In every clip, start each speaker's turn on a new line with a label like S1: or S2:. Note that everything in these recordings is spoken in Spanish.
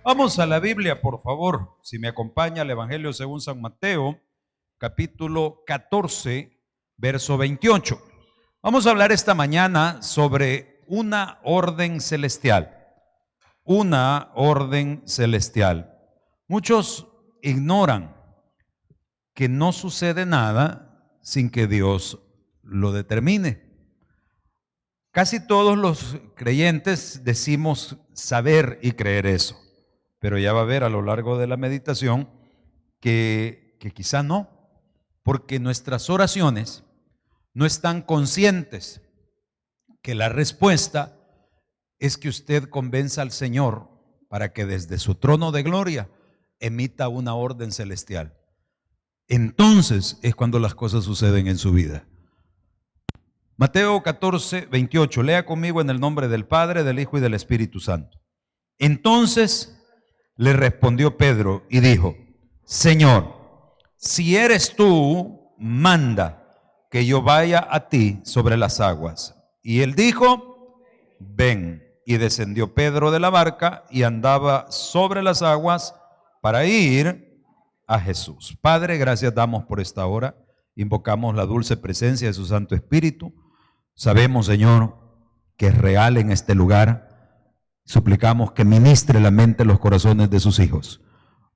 S1: Vamos a la Biblia, por favor. Si me acompaña el Evangelio según San Mateo, capítulo 14, verso 28. Vamos a hablar esta mañana sobre una orden celestial. Una orden celestial. Muchos ignoran que no sucede nada sin que Dios lo determine. Casi todos los creyentes decimos saber y creer eso, pero ya va a ver a lo largo de la meditación que quizá no, porque nuestras oraciones no están conscientes que la respuesta es que usted convenza al Señor para que desde su trono de gloria emita una orden celestial. Entonces es cuando las cosas suceden en su vida. Mateo 14, 28, lea conmigo en el nombre del Padre, del Hijo y del Espíritu Santo. Entonces le respondió Pedro y dijo: Señor, si eres tú, manda que yo vaya a ti sobre las aguas. Y él dijo: ven. Y descendió Pedro de la barca y andaba sobre las aguas para ir a Jesús. Padre, gracias damos por esta hora. Invocamos la dulce presencia de su Santo Espíritu. Sabemos, Señor, que es real en este lugar. Suplicamos que ministre la mente y los corazones de sus hijos.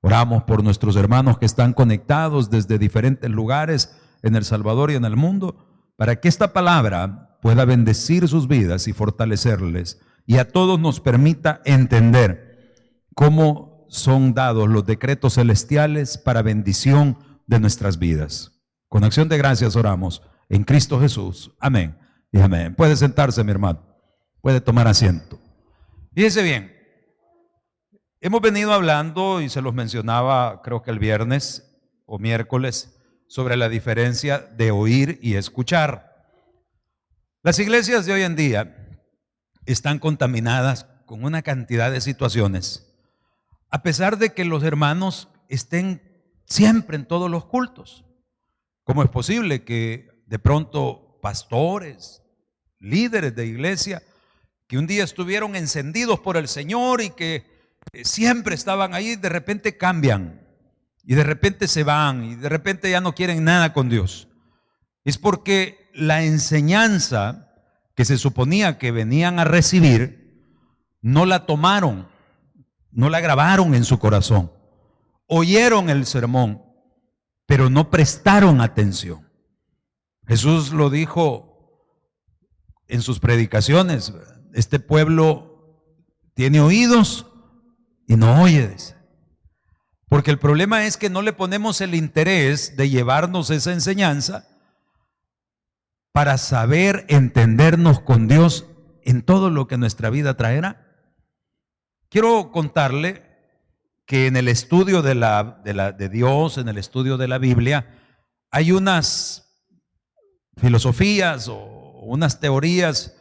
S1: Oramos por nuestros hermanos que están conectados desde diferentes lugares en El Salvador y en el mundo, para que esta palabra pueda bendecir sus vidas y fortalecerles, y a todos nos permita entender cómo son dados los decretos celestiales para bendición de nuestras vidas. Con acción de gracias oramos en Cristo Jesús. Amén y amén. Puede sentarse, mi hermano. Puede tomar asiento. Fíjese bien, hemos venido hablando, y se los mencionaba creo que el viernes o miércoles, sobre la diferencia de oír y escuchar. Las iglesias de hoy en día están contaminadas con una cantidad de situaciones, a pesar de que los hermanos estén siempre en todos los cultos. ¿Cómo es posible que de pronto pastores, líderes de iglesia, que un día estuvieron encendidos por el Señor y que siempre estaban ahí, de repente cambian y de repente se van y de repente ya no quieren nada con Dios? Es porque la enseñanza que se suponía que venían a recibir, no la tomaron, no la grabaron en su corazón. Oyeron el sermón, pero no prestaron atención. Jesús lo dijo en sus predicaciones: este pueblo tiene oídos y no oye, dice. Porque el problema es que no le ponemos el interés de llevarnos esa enseñanza para saber entendernos con Dios en todo lo que nuestra vida traerá. Quiero contarle que en el estudio de Dios, en el estudio de la Biblia, hay unas filosofías o unas teorías.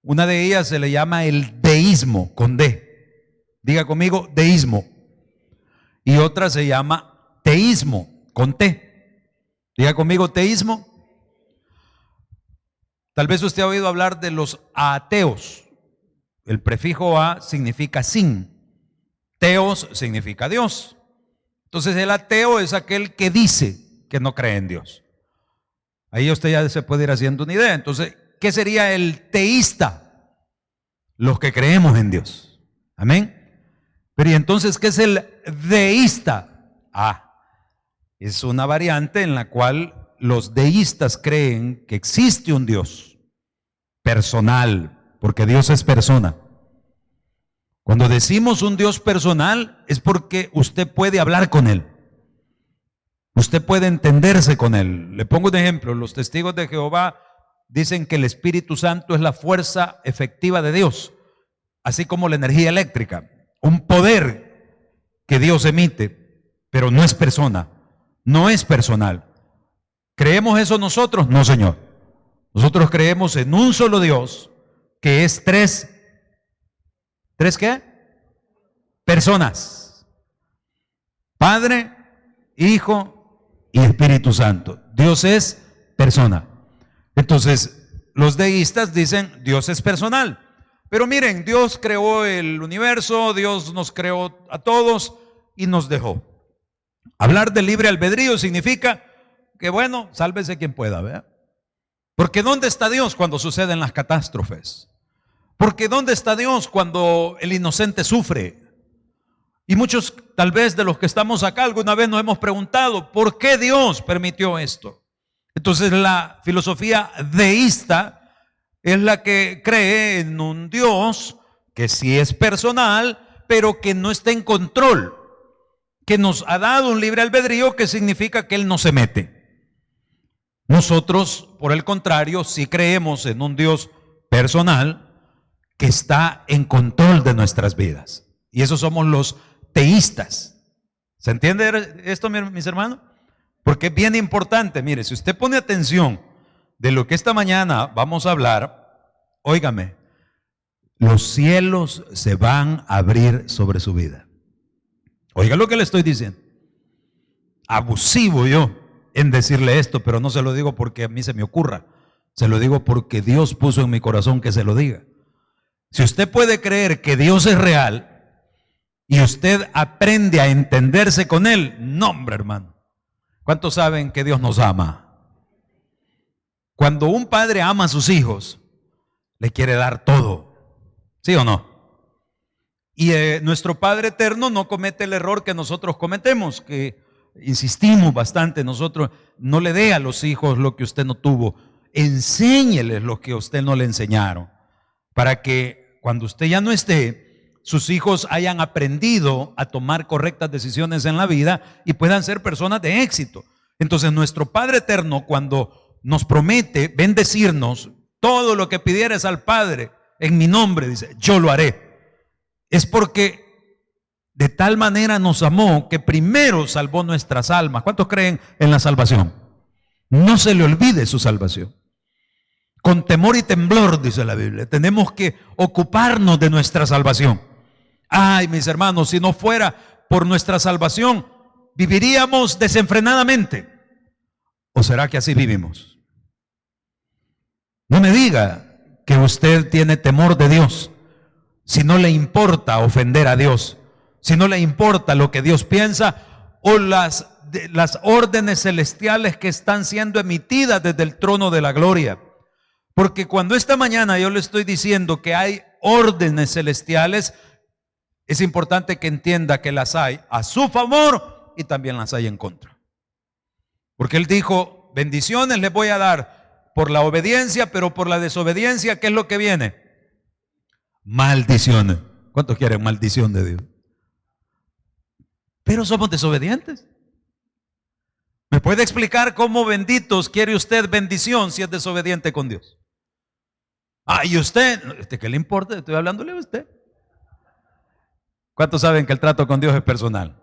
S1: Una de ellas se le llama el deísmo, con D. Diga conmigo, deísmo. Y otra se llama teísmo, con T. Diga conmigo, teísmo. Tal vez usted ha oído hablar de los ateos. El prefijo a significa sin. Teos significa Dios. Entonces el ateo es aquel que dice que no cree en Dios. Ahí usted ya se puede ir haciendo una idea. Entonces, ¿qué sería el teísta? Los que creemos en Dios. Amén. Pero ¿y entonces qué es el deísta? Es una variante en la cual los deístas creen que existe un Dios personal, porque Dios es persona. Cuando decimos un Dios personal es porque usted puede hablar con Él. Usted puede entenderse con Él. Le pongo un ejemplo. Los testigos de Jehová dicen que el Espíritu Santo es la fuerza efectiva de Dios, así como la energía eléctrica, un poder que Dios emite, pero no es persona, no es personal. ¿Creemos eso nosotros? No, Señor. Nosotros creemos en un solo Dios, que es tres ¿qué? Personas: Padre, Hijo y Espíritu Santo. Dios es persona. Entonces, los deístas dicen Dios es personal, Pero miren, Dios creó el universo, Dios nos creó a todos y nos dejó. Hablar de libre albedrío significa que, bueno, sálvese quien pueda, ¿verdad? Porque ¿dónde está Dios cuando suceden las catástrofes? Porque ¿dónde está Dios cuando el inocente sufre? Y muchos, tal vez de los que estamos acá, alguna vez nos hemos preguntado, ¿por qué Dios permitió esto? Entonces la filosofía deísta es la que cree en un Dios que sí es personal, pero que no está en control, que nos ha dado un libre albedrío, que significa que Él no se mete. Nosotros, por el contrario, sí creemos en un Dios personal que está en control de nuestras vidas. Y esos somos los teístas. ¿Se entiende esto, mis hermanos? Porque es bien importante. Mire, si usted pone atención de lo que esta mañana vamos a hablar, óigame, los cielos se van a abrir sobre su vida. Oiga lo que le estoy diciendo. Abusivo yo en decirle esto, pero no se lo digo porque a mí se me ocurra. Se lo digo porque Dios puso en mi corazón que se lo diga. Si usted puede creer que Dios es real y usted aprende a entenderse con Él, no, hombre, hermano. ¿Cuántos saben que Dios nos ama? Cuando un padre ama a sus hijos, le quiere dar todo. ¿Sí o no? Y nuestro Padre eterno no comete el error que nosotros cometemos, que insistimos bastante nosotros. No le dé a los hijos lo que usted no tuvo. Enséñeles lo que a usted no le enseñaron, para que cuando usted ya no esté, sus hijos hayan aprendido a tomar correctas decisiones en la vida y puedan ser personas de éxito. Entonces nuestro Padre eterno, cuando nos promete bendecirnos, todo lo que pidieres al Padre en mi nombre, dice, yo lo haré. Es porque de tal manera nos amó que primero salvó nuestras almas. ¿Cuántos creen en la salvación? No se le olvide su salvación. Con temor y temblor, dice la Biblia, tenemos que ocuparnos de nuestra salvación. Ay, mis hermanos, si no fuera por nuestra salvación, ¿viviríamos desenfrenadamente? ¿O será que así vivimos? No me diga que usted tiene temor de Dios si no le importa ofender a Dios, si no le importa lo que Dios piensa o las órdenes celestiales que están siendo emitidas desde el trono de la gloria. Porque cuando esta mañana yo le estoy diciendo que hay órdenes celestiales, es importante que entienda que las hay a su favor y también las hay en contra. Porque Él dijo, bendiciones les voy a dar por la obediencia, pero por la desobediencia, ¿qué es lo que viene? Maldiciones. ¿Cuántos quieren maldición de Dios? Pero somos desobedientes. ¿Me puede explicar cómo benditos quiere usted bendición si es desobediente con Dios? Ah, y usted, ¿qué le importa? Estoy hablándole a usted. ¿Cuántos saben que el trato con Dios es personal?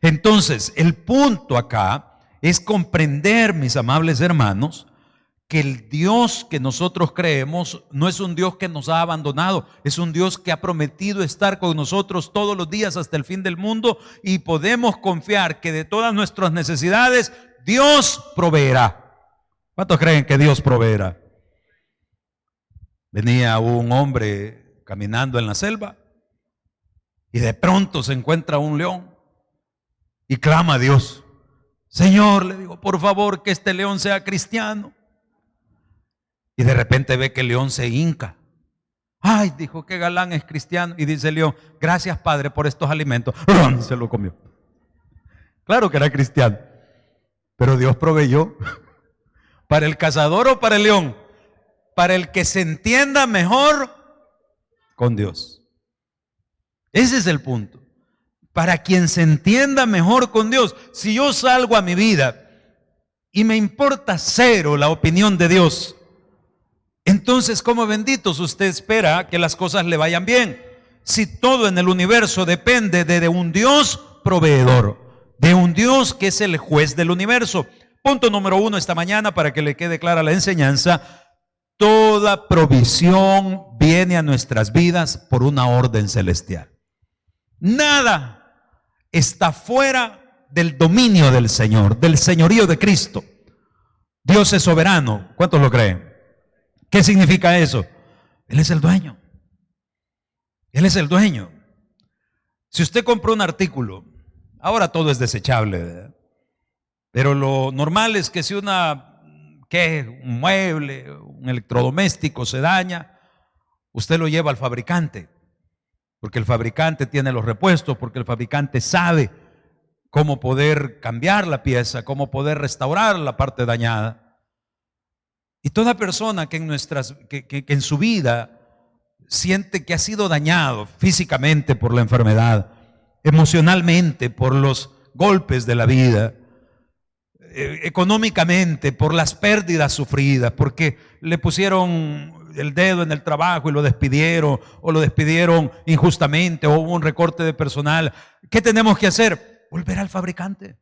S1: Entonces, el punto acá es comprender, mis amables hermanos, que el Dios que nosotros creemos no es un Dios que nos ha abandonado, es un Dios que ha prometido estar con nosotros todos los días hasta el fin del mundo, y podemos confiar que de todas nuestras necesidades Dios proveerá. ¿Cuántos creen que Dios proveerá? Venía un hombre caminando en la selva y de pronto se encuentra un león y clama a Dios. Señor, le digo, por favor, que este león sea cristiano. Y de repente ve que el león se hinca. Ay, dijo, qué galán es cristiano. Y dice el león, gracias Padre por estos alimentos. Se lo comió. Claro que era cristiano, pero Dios proveyó. ¿Para el cazador o para el león? Para el que se entienda mejor con Dios. Ese es el punto. Para quien se entienda mejor con Dios. Si yo salgo a mi vida y me importa cero la opinión de Dios, entonces, como benditos, usted espera que las cosas le vayan bien. Si todo en el universo depende de un Dios proveedor, de un Dios que es el juez del universo. Punto número 1 esta mañana, para que le quede clara la enseñanza. Toda provisión viene a nuestras vidas por una orden celestial. Nada está fuera del dominio del Señor, del señorío de Cristo. Dios es soberano. ¿Cuántos lo creen? ¿Qué significa eso? Él es el dueño. Él es el dueño. Si usted compró un artículo, ahora todo es desechable, ¿verdad? Pero lo normal es que si un mueble, un electrodoméstico se daña, usted lo lleva al fabricante, porque el fabricante tiene los repuestos, porque el fabricante sabe cómo poder cambiar la pieza, cómo poder restaurar la parte dañada. Y toda persona que en su vida siente que ha sido dañado físicamente por la enfermedad, emocionalmente por los golpes de la vida, económicamente por las pérdidas sufridas, porque le pusieron el dedo en el trabajo y lo despidieron, o lo despidieron injustamente, o hubo un recorte de personal, ¿qué tenemos que hacer? Volver al fabricante.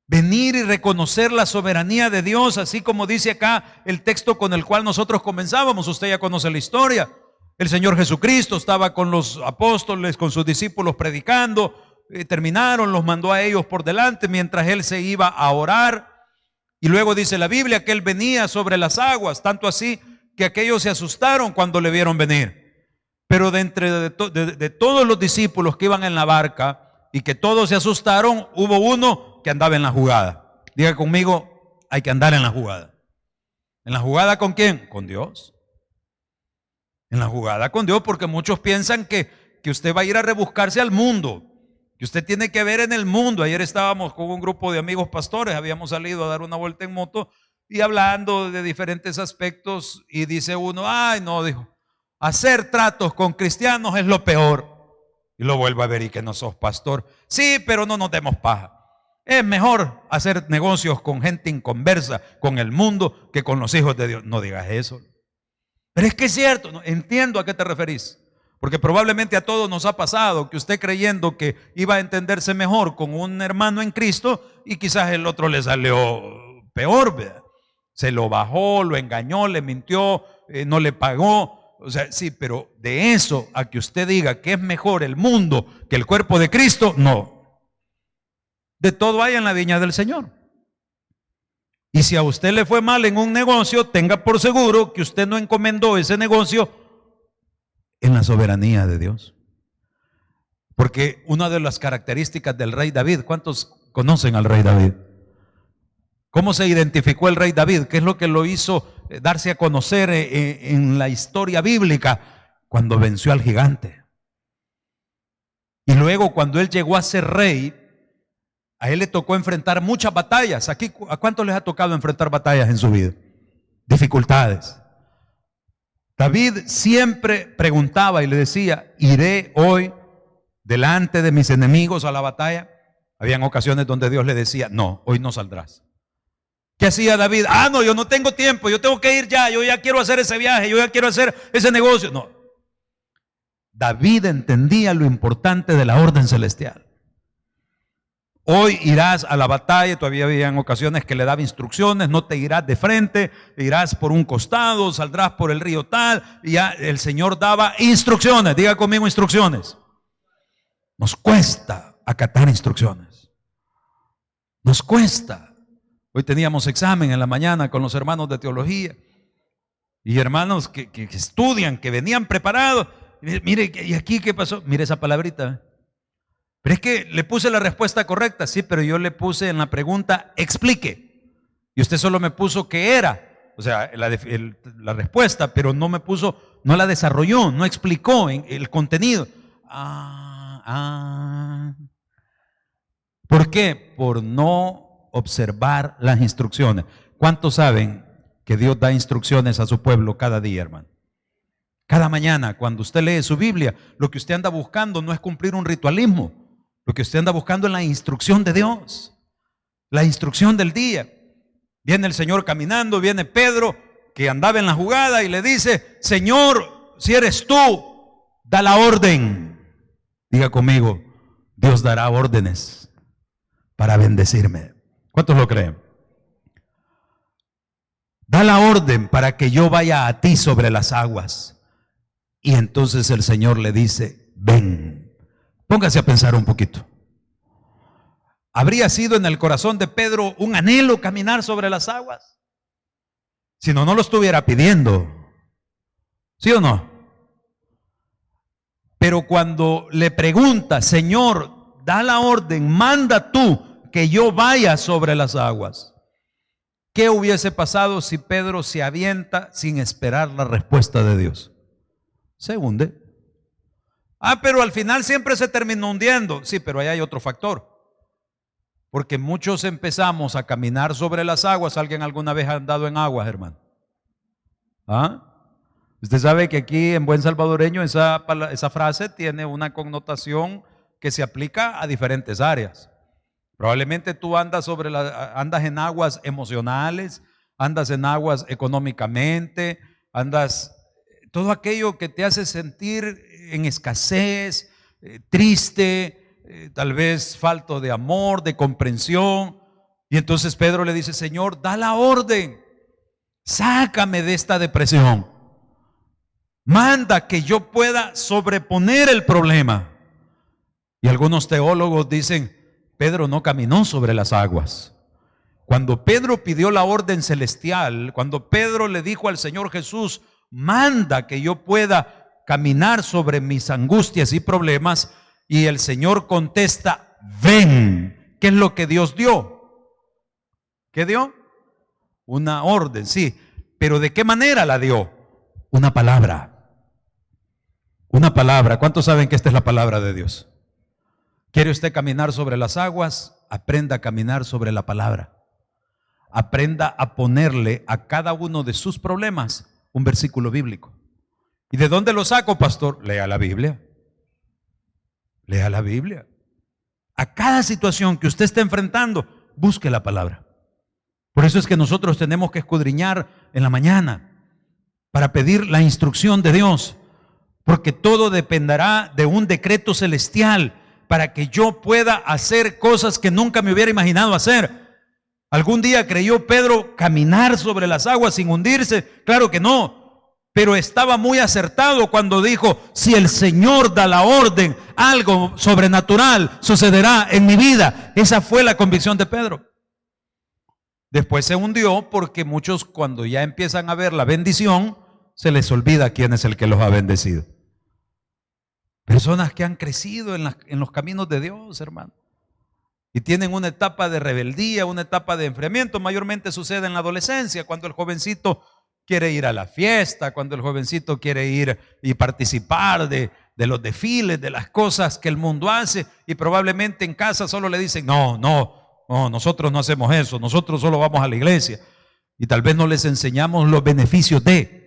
S1: Venir y reconocer la soberanía de Dios, así como dice acá el texto con el cual nosotros comenzábamos. Usted ya conoce la historia. El Señor Jesucristo estaba con los apóstoles, con sus discípulos predicando. Terminaron, los mandó a ellos por delante mientras Él se iba a orar. Y luego dice la Biblia que Él venía sobre las aguas, tanto así que aquellos se asustaron cuando le vieron venir. Pero de entre de todos los discípulos que iban en la barca y que todos se asustaron, hubo uno que andaba en la jugada. Diga conmigo, hay que andar en la jugada. ¿En la jugada con quién? Con Dios. En la jugada con Dios, porque muchos piensan que usted va a ir a rebuscarse al mundo, que usted tiene que ver en el mundo. Ayer estábamos con un grupo de amigos pastores, habíamos salido a dar una vuelta en moto y hablando de diferentes aspectos, y dice uno, ay no, dijo, hacer tratos con cristianos es lo peor. Y lo vuelvo a ver, y que no sos pastor. Sí, pero no nos demos paja. Es mejor hacer negocios con gente inconversa, con el mundo, que con los hijos de Dios. No digas eso. Pero es que es cierto, no, entiendo a qué te referís. Porque probablemente a todos nos ha pasado que usted creyendo que iba a entenderse mejor con un hermano en Cristo y quizás el otro le salió peor, ¿verdad? Se lo bajó, lo engañó, le mintió, no le pagó. O sea, sí, pero de eso a que usted diga que es mejor el mundo que el cuerpo de Cristo, no. De todo hay en la viña del Señor. Y si a usted le fue mal en un negocio, tenga por seguro que usted no encomendó ese negocio en la soberanía de Dios. Porque una de las características del rey David, ¿cuántos conocen al rey David? ¿Cómo se identificó el rey David? ¿Qué es lo que lo hizo darse a conocer en la historia bíblica? Cuando venció al gigante. Y luego cuando él llegó a ser rey, a él le tocó enfrentar muchas batallas. Aquí, ¿a cuántos les ha tocado enfrentar batallas en su vida? Dificultades. David siempre preguntaba y le decía, ¿iré hoy delante de mis enemigos a la batalla? Habían ocasiones donde Dios le decía, no, hoy no saldrás. ¿Qué hacía David? Ah, no, yo no tengo tiempo, yo tengo que ir ya, yo ya quiero hacer ese viaje, yo ya quiero hacer ese negocio. No. David entendía lo importante de la orden celestial. Hoy irás a la batalla, todavía había ocasiones que le daba instrucciones, no te irás de frente, irás por un costado, saldrás por el río tal, y ya el Señor daba instrucciones. Diga conmigo instrucciones. Nos cuesta acatar instrucciones. Nos cuesta. Hoy teníamos examen en la mañana con los hermanos de teología y hermanos que estudian, que venían preparados. Mire, ¿y aquí qué pasó? Mire esa palabrita. Pero es que le puse la respuesta correcta, sí, pero yo le puse en la pregunta, explique. Y usted solo me puso qué era, o sea, la respuesta, pero no me puso, no la desarrolló, no explicó el contenido. ¿Por qué? Por no observar las instrucciones. ¿Cuántos saben que Dios da instrucciones a su pueblo cada día, hermano? Cada mañana, cuando usted lee su Biblia, lo que usted anda buscando no es cumplir un ritualismo. Lo que usted anda buscando es la instrucción de Dios, la instrucción del día. Viene el Señor caminando, viene Pedro, que andaba en la jugada, y le dice, Señor, si eres tú, da la orden. Diga conmigo, Dios dará órdenes para bendecirme. ¿Cuántos lo creen? Da la orden para que yo vaya a ti sobre las aguas. Y entonces el Señor le dice, ven. Póngase a pensar un poquito. ¿Habría sido en el corazón de Pedro un anhelo caminar sobre las aguas? Si no, no lo estuviera pidiendo. ¿Sí o no? Pero cuando le pregunta, Señor, da la orden, manda tú que yo vaya sobre las aguas. ¿Qué hubiese pasado si Pedro se avienta sin esperar la respuesta de Dios? Se hunde. Pero al final siempre se terminó hundiendo. Sí, pero ahí hay otro factor. Porque muchos empezamos a caminar sobre las aguas. ¿Alguien alguna vez ha andado en aguas, hermano? Usted sabe que aquí en buen salvadoreño esa frase tiene una connotación que se aplica a diferentes áreas. Probablemente tú andas en aguas emocionales, andas en aguas económicamente, andas todo aquello que te hace sentir en escasez, triste, tal vez falto de amor, de comprensión. Y entonces Pedro le dice, Señor, da la orden, sácame de esta depresión, manda que yo pueda sobreponer el problema. Y algunos teólogos dicen, Pedro no caminó sobre las aguas. Cuando Pedro pidió la orden celestial, cuando Pedro le dijo al Señor Jesús, manda que yo pueda caminar sobre mis angustias y problemas, y el Señor contesta, ven. ¿Qué es lo que Dios dio? ¿Qué dio? Una orden, sí. Pero ¿de qué manera la dio? Una palabra. Una palabra. ¿Cuántos saben que esta es la palabra de Dios? ¿Quiere usted caminar sobre las aguas? Aprenda a caminar sobre la palabra. Aprenda a ponerle a cada uno de sus problemas un versículo bíblico. ¿Y de dónde lo saco, pastor? Lea la Biblia. Lea la Biblia. A cada situación que usted esté enfrentando, busque la palabra. Por eso es que nosotros tenemos que escudriñar en la mañana para pedir la instrucción de Dios, porque todo dependerá de un decreto celestial para que yo pueda hacer cosas que nunca me hubiera imaginado hacer. ¿Algún día creyó Pedro caminar sobre las aguas sin hundirse? Claro que no, pero estaba muy acertado cuando dijo, si el Señor da la orden, algo sobrenatural sucederá en mi vida. Esa fue la convicción de Pedro. Después se hundió porque muchos, cuando ya empiezan a ver la bendición, se les olvida quién es el que los ha bendecido. Personas que han crecido en los caminos de Dios, hermano, y tienen una etapa de rebeldía, una etapa de enfriamiento. Mayormente sucede en la adolescencia, cuando el jovencito quiere ir a la fiesta, cuando el jovencito quiere ir y participar de los desfiles, de las cosas que el mundo hace, y probablemente en casa solo le dicen, no, nosotros no hacemos eso, nosotros solo vamos a la iglesia, y tal vez no les enseñamos los beneficios de.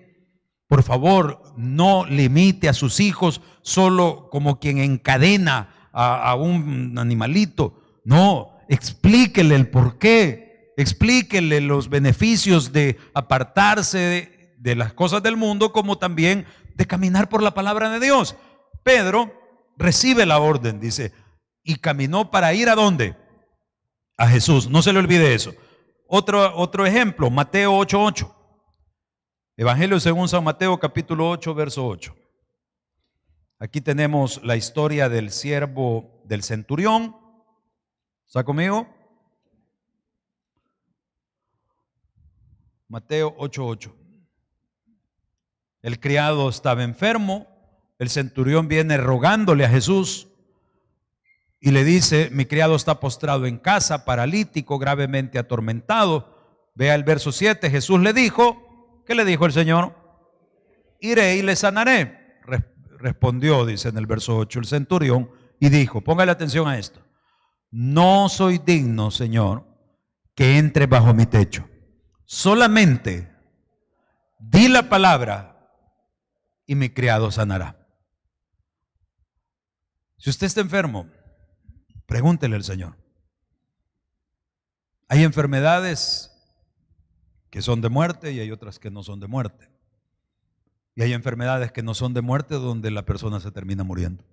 S1: Por favor, no limite a sus hijos solo como quien encadena a un animalito. No, explíquele el porqué, explíquele los beneficios de apartarse de las cosas del mundo, como también de caminar por la palabra de Dios. Pedro recibe la orden, dice, y caminó para ir ¿a dónde? A Jesús. No se le olvide eso. Otro ejemplo, Mateo 8:8. Evangelio según San Mateo, capítulo 8, verso 8. Aquí tenemos la historia del siervo del centurión. ¿Está conmigo? Mateo 8:8. El criado estaba enfermo. El centurión viene rogándole a Jesús y le dice, mi criado está postrado en casa, paralítico, gravemente atormentado. Vea el verso 7. Jesús le dijo, ¿qué le dijo el Señor? Iré y le sanaré. Respondió, dice en el verso 8, el centurión y dijo, póngale atención a esto, no soy digno, Señor, que entre bajo mi techo. Solamente di la palabra y mi criado sanará. Si usted está enfermo, pregúntele al Señor. Hay enfermedades que son de muerte y hay otras que no son de muerte. Y hay enfermedades que no son de muerte donde la persona se termina muriendo.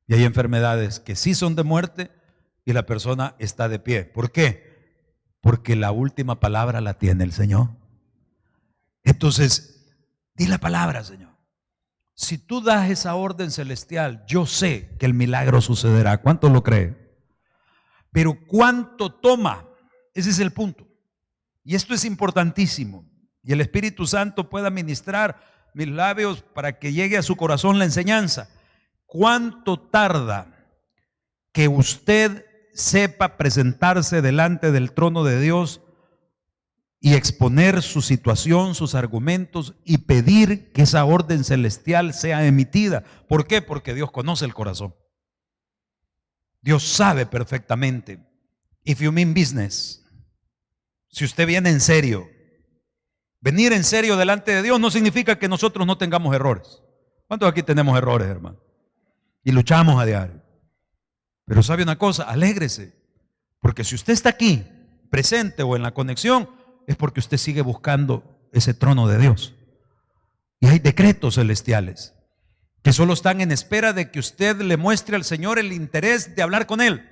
S1: Y hay enfermedades que sí son de muerte y la persona está de pie. ¿Por qué? Porque la última palabra la tiene el Señor. Entonces, di la palabra, Señor. Si tú das esa orden celestial, yo sé que el milagro sucederá. ¿Cuánto lo cree? Pero ¿cuánto toma? Ese es el punto. Y esto es importantísimo. Y el Espíritu Santo pueda ministrar mis labios para que llegue a su corazón la enseñanza. ¿cuánto tarda que usted sepa presentarse delante del trono de Dios y exponer su situación, sus argumentos y pedir que esa orden celestial sea emitida? ¿Por qué? Porque Dios conoce el corazón. Dios sabe perfectamente. If you mean business, si usted viene en serio, venir en serio delante de Dios no significa que nosotros no tengamos errores. ¿Cuántos aquí tenemos errores, hermano? Y luchamos a diario. Pero sabe una cosa, alégrese, porque si usted está aquí, presente o en la conexión, es porque usted sigue buscando ese trono de Dios. Y hay decretos celestiales que solo están en espera de que usted le muestre al Señor el interés de hablar con Él,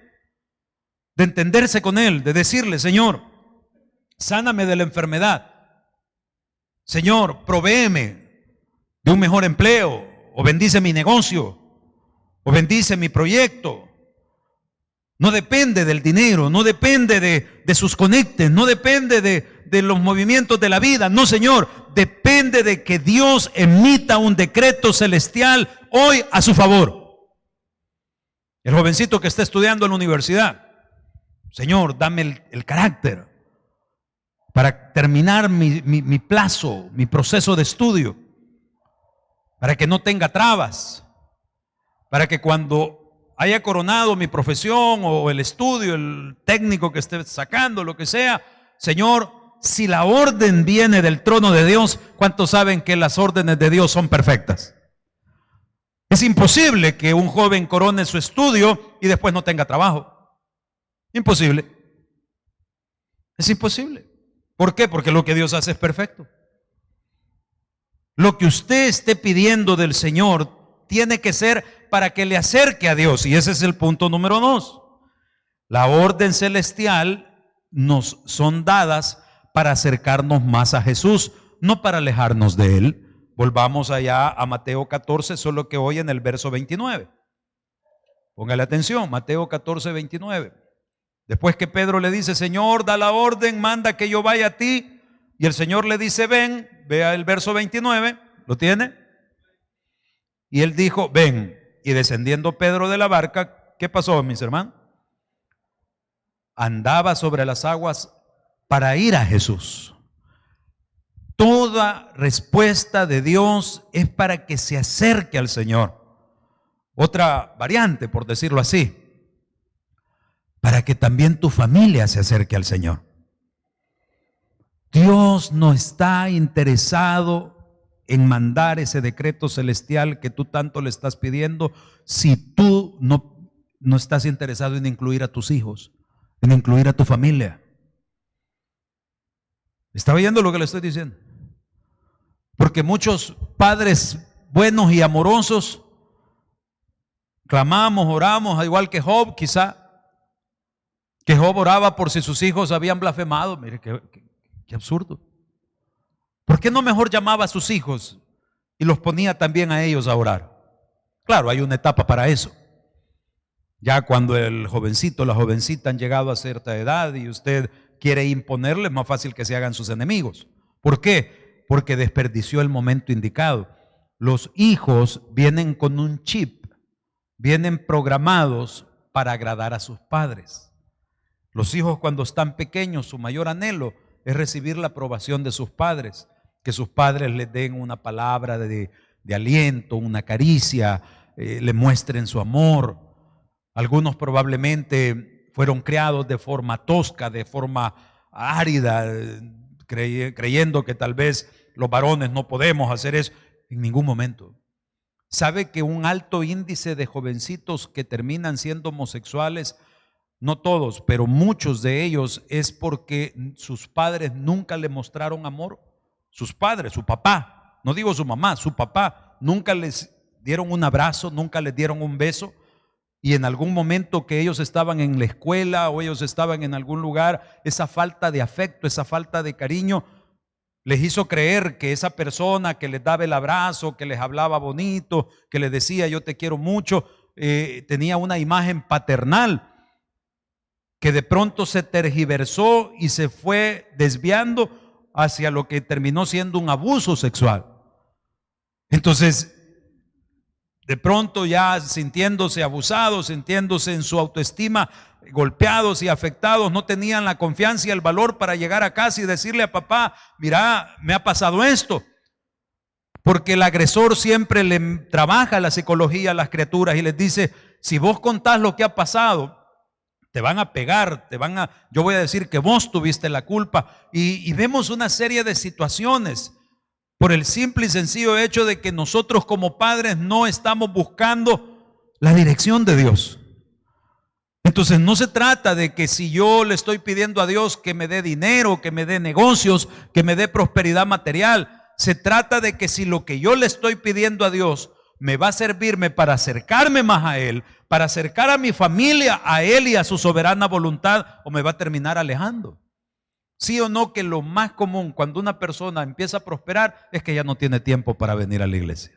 S1: de entenderse con Él, de decirle: Señor, sáname de la enfermedad. Señor, provéeme de un mejor empleo, o bendice mi negocio, o bendice mi proyecto. No depende del dinero, no depende de sus conectes, no depende de los movimientos de la vida. No, Señor, depende de que Dios emita un decreto celestial hoy a su favor. El jovencito que está estudiando en la universidad: Señor, dame el carácter para terminar mi plazo, mi proceso de estudio, para que no tenga trabas, para que cuando haya coronado mi profesión o el estudio, el técnico que esté sacando, lo que sea, Señor, si la orden viene del trono de Dios, ¿cuántos saben que las órdenes de Dios son perfectas? Es imposible que un joven corone su estudio y después no tenga trabajo. Imposible. Es imposible. ¿Por qué? Porque lo que Dios hace es perfecto. Lo que usted esté pidiendo del Señor tiene que ser para que le acerque a Dios. Y ese es el punto número 2. La orden celestial nos son dadas para acercarnos más a Jesús, no para alejarnos de Él. Volvamos allá a Mateo 14, solo que hoy en el verso 29. Póngale atención, Mateo 14, 29. Después que Pedro le dice: Señor, da la orden, manda que yo vaya a ti. Y el Señor le dice: ven. Vea el verso 29, ¿lo tiene? Y él dijo: ven. Y descendiendo Pedro de la barca, ¿qué pasó, mis hermanos? Andaba sobre las aguas para ir a Jesús. Toda respuesta de Dios es para que se acerque al Señor. Otra variante, por decirlo así, para que también tu familia se acerque al Señor. Dios no está interesado en mandar ese decreto celestial que tú tanto le estás pidiendo si tú no estás interesado en incluir a tus hijos, en incluir a tu familia. ¿Está oyendo lo que le estoy diciendo? Porque muchos padres buenos y amorosos clamamos, oramos, igual que Job, quizá, que Job oraba por si sus hijos habían blasfemado. Mire, qué absurdo. ¿Por qué no mejor llamaba a sus hijos y los ponía también a ellos a orar? Claro, hay una etapa para eso. Ya cuando el jovencito o la jovencita han llegado a cierta edad y usted quiere imponerle, es más fácil que se hagan sus enemigos. ¿Por qué? Porque desperdició el momento indicado. Los hijos vienen con un chip, vienen programados para agradar a sus padres. Los hijos, cuando están pequeños, su mayor anhelo es recibir la aprobación de sus padres, que sus padres les den una palabra de aliento, una caricia, le muestren su amor. Algunos probablemente fueron criados de forma tosca, de forma árida, creyendo que tal vez los varones no podemos hacer eso. En ningún momento. ¿Sabe que un alto índice de jovencitos que terminan siendo homosexuales, no todos, pero muchos de ellos, es porque sus padres nunca le mostraron amor? Sus padres, su papá, no digo su mamá, su papá, nunca les dieron un abrazo, nunca les dieron un beso. Y en algún momento que ellos estaban en la escuela o ellos estaban en algún lugar, esa falta de afecto, esa falta de cariño les hizo creer que esa persona que les daba el abrazo, que les hablaba bonito, que les decía yo te quiero mucho, tenía una imagen paternal que de pronto se tergiversó y se fue desviando hacia lo que terminó siendo un abuso sexual. Entonces, de pronto ya sintiéndose abusados, sintiéndose en su autoestima golpeados y afectados, no tenían la confianza y el valor para llegar a casa y decirle a papá: mira, me ha pasado esto. Porque el agresor siempre le trabaja la psicología a las criaturas y les dice: si vos contás lo que ha pasado, te van a pegar, yo voy a decir que vos tuviste la culpa. Y vemos una serie de situaciones por el simple y sencillo hecho de que nosotros como padres no estamos buscando la dirección de Dios. Entonces no se trata de que si yo le estoy pidiendo a Dios que me dé dinero, que me dé negocios, que me dé prosperidad material. Se trata de que si lo que yo le estoy pidiendo a Dios me va a servirme para acercarme más a Él, para acercar a mi familia a Él y a su soberana voluntad, o me va a terminar alejando. Sí o no, que lo más común cuando una persona empieza a prosperar es que ya no tiene tiempo para venir a la iglesia.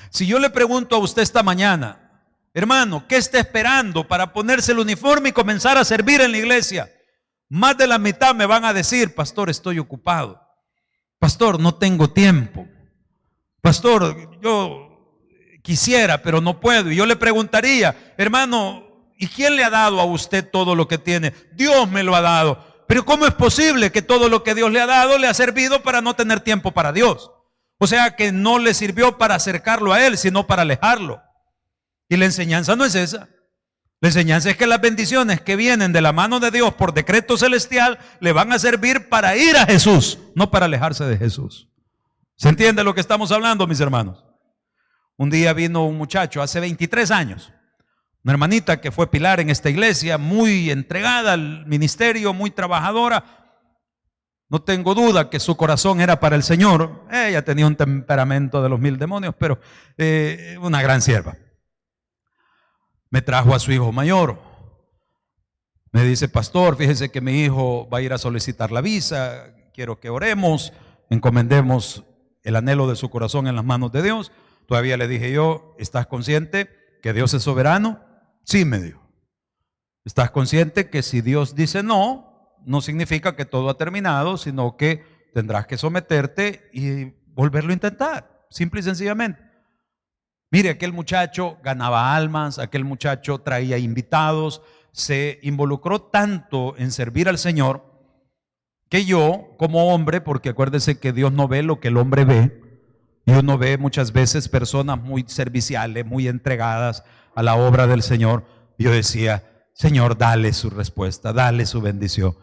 S1: Si yo le pregunto a usted esta mañana: hermano, ¿qué está esperando para ponerse el uniforme y comenzar a servir en la iglesia? Más de la mitad me van a decir: pastor, estoy ocupado. Pastor, no tengo tiempo. Pastor, yo quisiera, pero no puedo. Y yo le preguntaría: hermano, ¿y quién le ha dado a usted todo lo que tiene? Dios me lo ha dado. Pero ¿cómo es posible que todo lo que Dios le ha dado le ha servido para no tener tiempo para Dios? O sea, que no le sirvió para acercarlo a Él, sino para alejarlo. Y la enseñanza no es esa. La enseñanza es que las bendiciones que vienen de la mano de Dios por decreto celestial le van a servir para ir a Jesús, no para alejarse de Jesús. ¿Se entiende lo que estamos hablando, mis hermanos? Un día vino un muchacho hace 23 años, una hermanita que fue pilar en esta iglesia, muy entregada al ministerio, muy trabajadora. No tengo duda que su corazón era para el Señor. Ella tenía un temperamento de los 1000 demonios, pero una gran sierva. Me trajo a su hijo mayor. Me dice: pastor, fíjese que mi hijo va a ir a solicitar la visa. Quiero que oremos, encomendemos el anhelo de su corazón en las manos de Dios. Todavía le dije yo: ¿estás consciente que Dios es soberano? Sí, me dijo. ¿Estás consciente que si Dios dice no, no significa que todo ha terminado, sino que tendrás que someterte y volverlo a intentar? Simple y sencillamente. Mire, aquel muchacho ganaba almas, aquel muchacho traía invitados, se involucró tanto en servir al Señor que yo, como hombre, porque acuérdese que Dios no ve lo que el hombre ve, y uno ve muchas veces personas muy serviciales, muy entregadas a la obra del Señor, y yo decía: Señor, dale su respuesta, dale su bendición,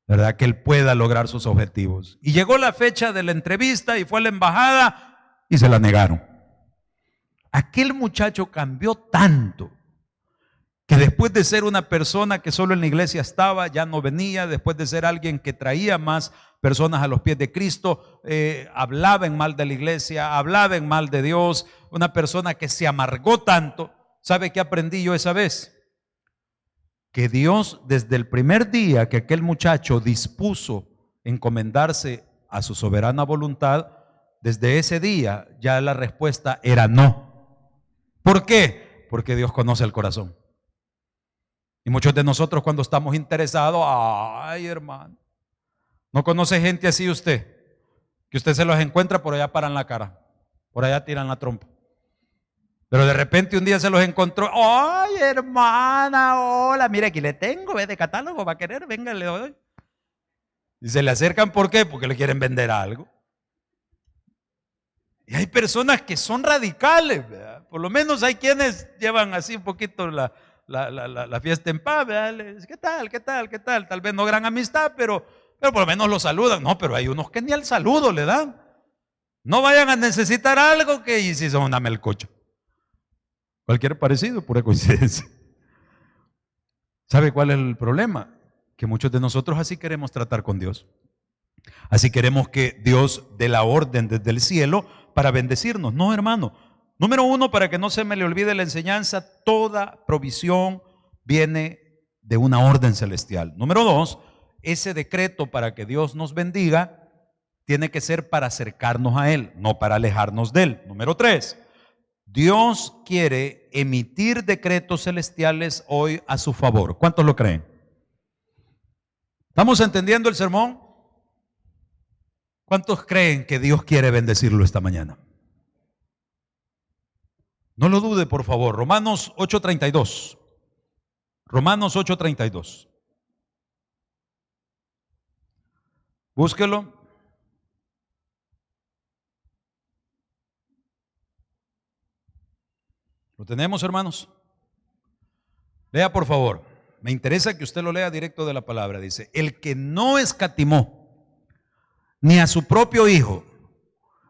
S1: ¿verdad? Que él pueda lograr sus objetivos. Y llegó la fecha de la entrevista y fue a la embajada y se la negaron. Aquel muchacho cambió tanto que después de ser una persona que solo en la iglesia estaba, ya no venía. Después de ser alguien que traía más personas a los pies de Cristo, hablaba en mal de la iglesia, hablaba en mal de Dios. Una persona que se amargó tanto. ¿Sabe qué aprendí yo esa vez? Que Dios, desde el primer día que aquel muchacho dispuso encomendarse a su soberana voluntad, desde ese día ya la respuesta era no. ¿Por qué? Porque Dios conoce el corazón. Y muchos de nosotros, cuando estamos interesados: ay, hermano, ¿no conoce gente así usted? Que usted se los encuentra, por allá paran la cara, por allá tiran la trompa. Pero de repente un día se los encontró: ay, hermana, hola, mire, aquí le tengo, ve de catálogo, va a querer, venga, le doy. Y se le acercan, ¿por qué? Porque le quieren vender algo. Y hay personas que son radicales, ¿verdad? Por lo menos hay quienes llevan así un poquito la fiesta en paz, ¿verdad? ¿Qué tal? ¿Qué tal? ¿Qué tal? Tal vez no gran amistad, pero por lo menos lo saludan. No, pero hay unos que ni al saludo le dan. No vayan a necesitar algo que, y si son una melcocha. Cualquier parecido, pura coincidencia. ¿Sabe cuál es el problema? Que muchos de nosotros así queremos tratar con Dios. Así queremos que Dios dé la orden desde el cielo para bendecirnos. No, hermano. Número uno, para que no se me le olvide la enseñanza: toda provisión viene de una orden celestial. Número dos, ese decreto para que Dios nos bendiga tiene que ser para acercarnos a Él, no para alejarnos de Él. Número tres, Dios quiere emitir decretos celestiales hoy a su favor. ¿Cuántos lo creen? ¿Estamos entendiendo el sermón? ¿Cuántos creen que Dios quiere bendecirlo esta mañana? No lo dude, por favor. Romanos 8:32. Romanos 8:32. Búsquelo. ¿Lo tenemos, hermanos? Lea, por favor. Me interesa que usted lo lea directo de la palabra. Dice, el que no escatimó ni a su propio Hijo,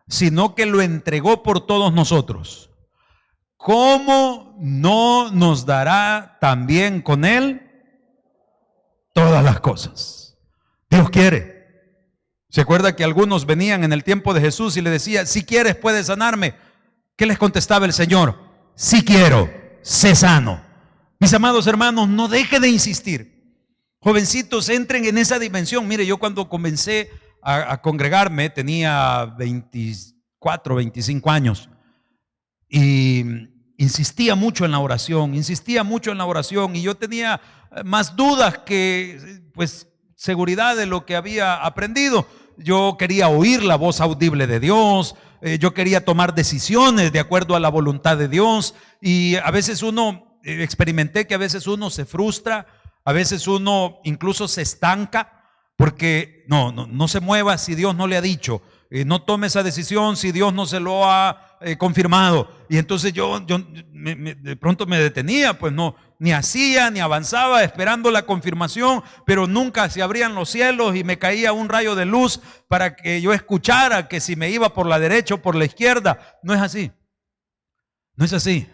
S1: sino que lo entregó por todos nosotros, ¿cómo no nos dará también con Él todas las cosas? Dios quiere. ¿Se acuerda que algunos venían en el tiempo de Jesús y le decía, si quieres puedes sanarme? ¿Qué les contestaba el Señor? Si quiero, sé sano. Mis amados hermanos, no deje de insistir. Jovencitos, entren en esa dimensión. Mire, yo cuando comencé a congregarme tenía 24, 25 años y insistía mucho en la oración, y yo tenía más dudas que pues seguridad de lo que había aprendido. Yo quería oír la voz audible de Dios, yo quería tomar decisiones de acuerdo a la voluntad de Dios, y a veces experimenté que a veces uno se frustra, a veces uno incluso se estanca, porque no se mueva si Dios no le ha dicho, no tome esa decisión si Dios no se lo ha confirmado. Y entonces yo de pronto me detenía, pues ni hacía ni avanzaba esperando la confirmación, pero nunca se abrían los cielos y me caía un rayo de luz para que yo escuchara que si me iba por la derecha o por la izquierda. No es así, no es así.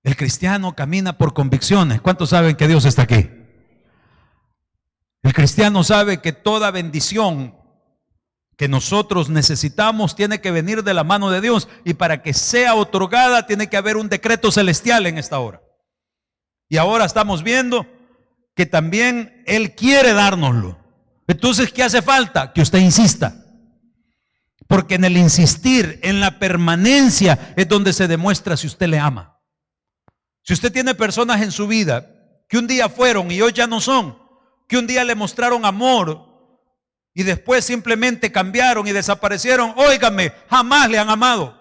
S1: El cristiano camina por convicciones. ¿Cuántos saben que Dios está aquí? El cristiano sabe que toda bendición que nosotros necesitamos tiene que venir de la mano de Dios, y para que sea otorgada tiene que haber un decreto celestial en esta hora. Y ahora estamos viendo que también Él quiere dárnoslo. Entonces, ¿qué hace falta? Que usted insista. Porque en el insistir, en la permanencia, es donde se demuestra si usted le ama. Si usted tiene personas en su vida que un día fueron y hoy ya no son, que un día le mostraron amor y después simplemente cambiaron y desaparecieron, óigame, jamás le han amado.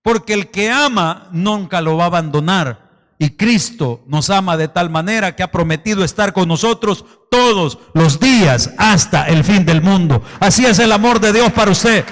S1: Porque el que ama nunca lo va a abandonar. Y Cristo nos ama de tal manera que ha prometido estar con nosotros todos los días hasta el fin del mundo. Así es el amor de Dios para usted.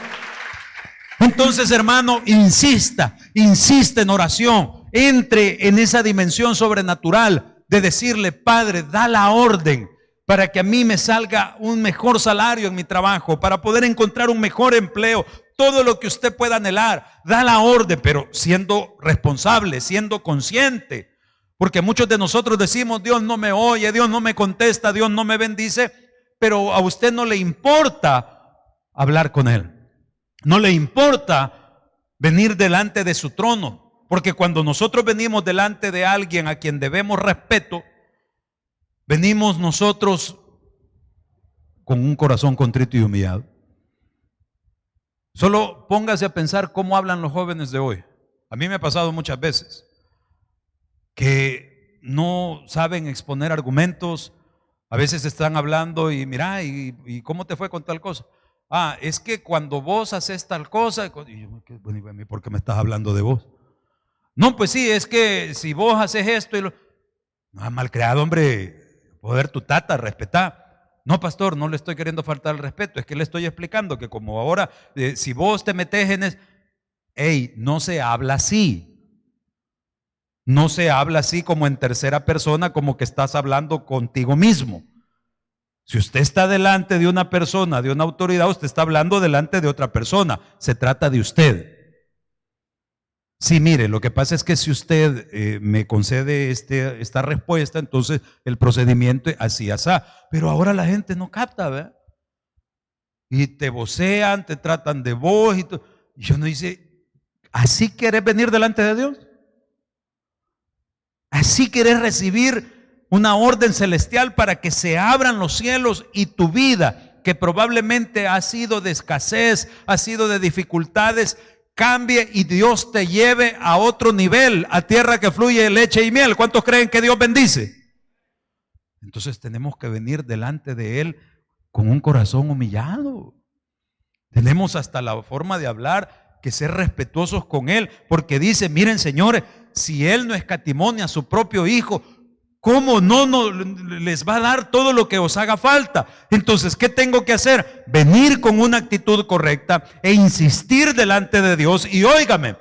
S1: Entonces, hermano, insista en oración. Entre en esa dimensión sobrenatural de decirle, Padre, da la orden para que a mí me salga un mejor salario en mi trabajo, para poder encontrar un mejor empleo, todo lo que usted pueda anhelar, da la orden, pero siendo responsable, siendo consciente, porque muchos de nosotros decimos, Dios no me oye, Dios no me contesta, Dios no me bendice, pero a usted no le importa hablar con Él, no le importa venir delante de su trono. Porque cuando nosotros venimos delante de alguien a quien debemos respeto, venimos nosotros con un corazón contrito y humillado. Solo póngase a pensar cómo hablan los jóvenes de hoy. A mí me ha pasado muchas veces que no saben exponer argumentos. A veces están hablando y mira, ¿y cómo te fue con tal cosa? Ah, es que cuando vos haces tal cosa, y yo, bueno, ¿por qué me estás hablando de vos? No, pues sí, es que si vos haces esto y no, mal creado, hombre, poder tu tata, respetar. No, pastor, no le estoy queriendo faltar el respeto, es que le estoy explicando que como ahora, si vos te metes en hey, no se habla así. No se habla así como en tercera persona, como que estás hablando contigo mismo. Si usted está delante de una persona, de una autoridad, usted está hablando delante de otra persona. Se trata de usted. Sí, mire, lo que pasa es que si usted me concede esta respuesta, entonces el procedimiento así, así. Pero ahora la gente no capta, ¿verdad? Y te vocean, te tratan de vos. Y yo no dice, ¿así querés venir delante de Dios? ¿Así querés recibir una orden celestial para que se abran los cielos y tu vida, que probablemente ha sido de escasez, ha sido de dificultades, cambie y Dios te lleve a otro nivel, a tierra que fluye leche y miel? ¿Cuántos creen que Dios bendice? Entonces tenemos que venir delante de Él con un corazón humillado. Tenemos hasta la forma de hablar que ser respetuosos con Él, porque dice, miren señores, si Él no escatimó a su propio Hijo, ¿cómo no les va a dar todo lo que os haga falta? Entonces, ¿qué tengo que hacer? Venir con una actitud correcta e insistir delante de Dios. Y óigame,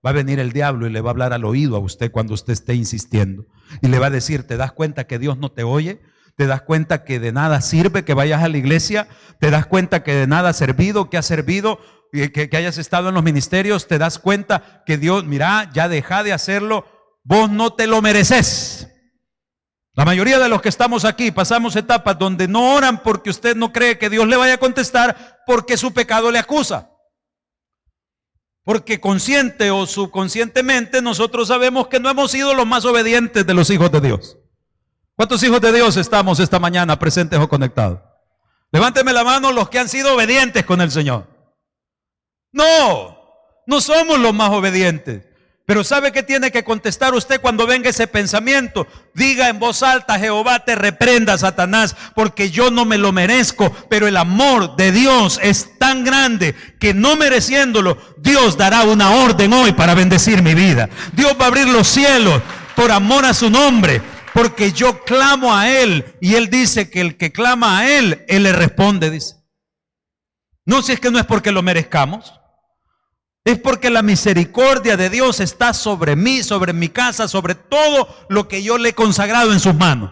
S1: va a venir el diablo y le va a hablar al oído a usted cuando usted esté insistiendo. Y le va a decir, ¿te das cuenta que Dios no te oye? ¿Te das cuenta que de nada sirve que vayas a la iglesia? ¿Te das cuenta que de nada has servido, que has servido, que hayas estado en los ministerios? ¿Te das cuenta que Dios, mira, ya deja de hacerlo, vos no te lo mereces? La mayoría de los que estamos aquí pasamos etapas donde no oran porque usted no cree que Dios le vaya a contestar, porque su pecado le acusa. Porque consciente o subconscientemente nosotros sabemos que no hemos sido los más obedientes de los hijos de Dios. ¿Cuántos hijos de Dios estamos esta mañana presentes o conectados? Levánteme la mano los que han sido obedientes con el Señor. No somos los más obedientes. Pero ¿sabe qué tiene que contestar usted cuando venga ese pensamiento? Diga en voz alta, Jehová te reprenda, Satanás, porque yo no me lo merezco, pero el amor de Dios es tan grande que no mereciéndolo, Dios dará una orden hoy para bendecir mi vida. Dios va a abrir los cielos por amor a su nombre, porque yo clamo a Él, y Él dice que el que clama a Él, Él le responde, dice. No, si es que no es porque lo merezcamos. Es porque la misericordia de Dios está sobre mí, sobre mi casa, sobre todo lo que yo le he consagrado en sus manos.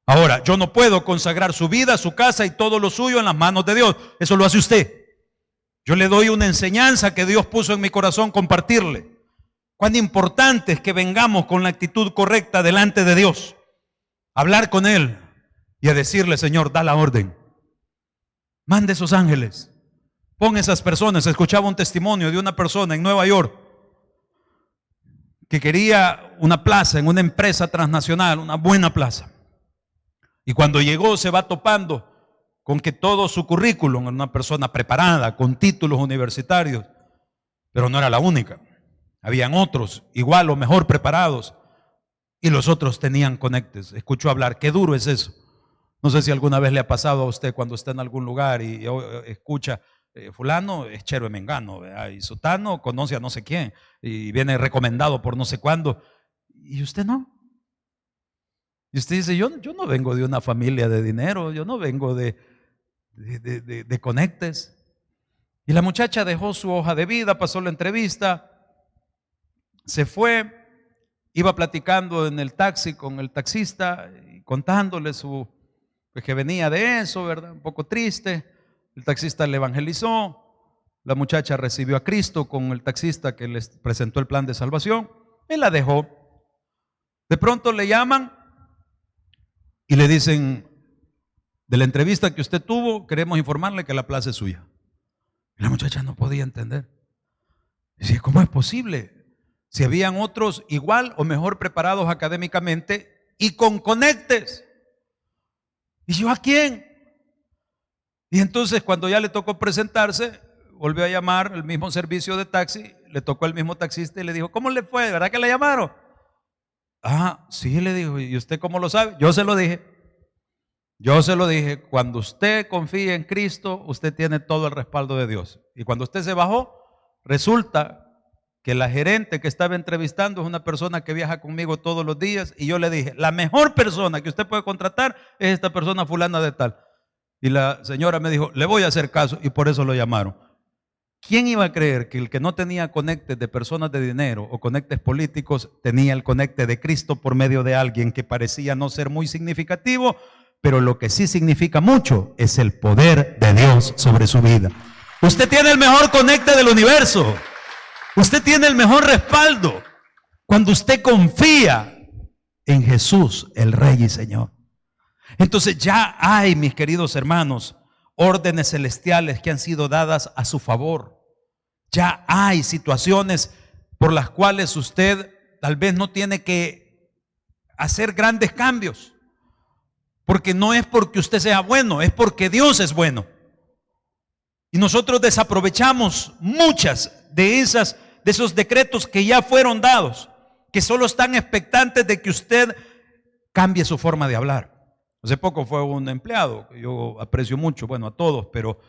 S1: Ahora, yo no puedo consagrar su vida, su casa y todo lo suyo en las manos de Dios. Eso lo hace usted. Yo le doy una enseñanza que Dios puso en mi corazón compartirle. Cuán importante es que vengamos con la actitud correcta delante de Dios. Hablar con Él y a decirle, Señor, da la orden. Mande esos ángeles. Pon esas personas. Escuchaba un testimonio de una persona en Nueva York que quería una plaza en una empresa transnacional, una buena plaza. Y cuando llegó se va topando con que todo su currículum era una persona preparada, con títulos universitarios, pero no era la única. Habían otros igual o mejor preparados y los otros tenían conectes. Escuchó hablar, qué duro es eso. No sé si alguna vez le ha pasado a usted cuando está en algún lugar y escucha, fulano es chero de mengano, ¿verdad? Y sutano conoce a no sé quién y viene recomendado por no sé cuándo, y usted no. Y usted dice, yo no vengo de una familia de dinero, yo no vengo de conectes. Y la muchacha dejó su hoja de vida, pasó la entrevista, se fue, iba platicando en el taxi con el taxista y contándole pues que venía de eso, ¿verdad? Un poco triste. El taxista le evangelizó, la muchacha recibió a Cristo con el taxista que les presentó el plan de salvación, él la dejó. De pronto le llaman y le dicen, de la entrevista que usted tuvo, queremos informarle que la plaza es suya. Y la muchacha no podía entender. Dice, ¿cómo es posible? Si habían otros igual o mejor preparados académicamente y con conectes. ¿Y yo a quién? Y entonces cuando ya le tocó presentarse, volvió a llamar el mismo servicio de taxi, le tocó el mismo taxista y le dijo, ¿cómo le fue? ¿Verdad que le llamaron? Ah, sí, le dijo. ¿Y usted cómo lo sabe? Yo se lo dije. Cuando usted confía en Cristo, usted tiene todo el respaldo de Dios. Y cuando usted se bajó, resulta que la gerente que estaba entrevistando es una persona que viaja conmigo todos los días, y yo le dije, la mejor persona que usted puede contratar es esta persona fulana de tal. Y la señora me dijo, le voy a hacer caso, y por eso lo llamaron. ¿Quién iba a creer que el que no tenía conectes de personas de dinero o conectes políticos tenía el conecte de Cristo por medio de alguien que parecía no ser muy significativo, pero lo que sí significa mucho es el poder de Dios sobre su vida? Usted tiene el mejor conecte del universo. Usted tiene el mejor respaldo cuando usted confía en Jesús, el Rey y Señor. Entonces ya hay, mis queridos hermanos, órdenes celestiales que han sido dadas a su favor. Ya hay situaciones por las cuales usted tal vez no tiene que hacer grandes cambios, porque no es porque usted sea bueno, es porque Dios es bueno. Y nosotros desaprovechamos muchas de esos decretos que ya fueron dados, que solo están expectantes de que usted cambie su forma de hablar. Hace poco fue un empleado que yo aprecio mucho, bueno, a todos, pero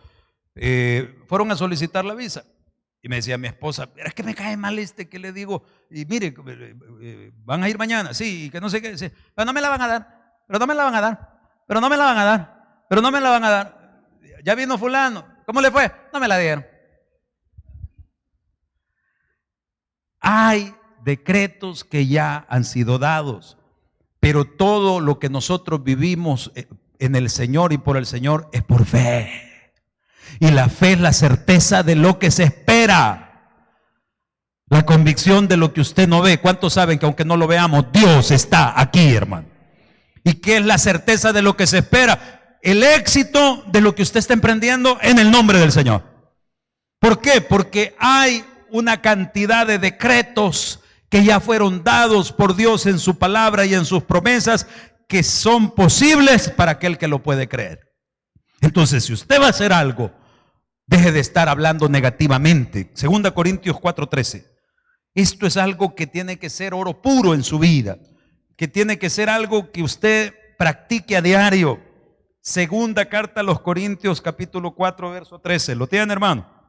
S1: fueron a solicitar la visa. Y me decía mi esposa, es que me cae mal que le digo, y mire, van a ir mañana, sí, y que no sé qué, sí, pero no me la van a dar, pero no me la van a dar, pero no me la van a dar, pero no me la van a dar. Ya vino fulano, ¿cómo le fue? No me la dieron. Hay decretos que ya han sido dados, pero todo lo que nosotros vivimos en el Señor y por el Señor es por fe. Y la fe es la certeza de lo que se espera, la convicción de lo que usted no ve. ¿Cuántos saben que aunque no lo veamos, Dios está aquí, hermano? ¿Y qué es la certeza de lo que se espera? El éxito de lo que usted está emprendiendo en el nombre del Señor. ¿Por qué? Porque hay una cantidad de decretos que ya fueron dados por Dios en su palabra y en sus promesas, que son posibles para aquel que lo puede creer. Entonces, si usted va a hacer algo, deje de estar hablando negativamente. 2 Corintios 4:13. Esto es algo que tiene que ser oro puro en su vida, que tiene que ser algo que usted practique a diario. Segunda carta a los Corintios, capítulo 4, verso 13. ¿Lo tienen, hermano?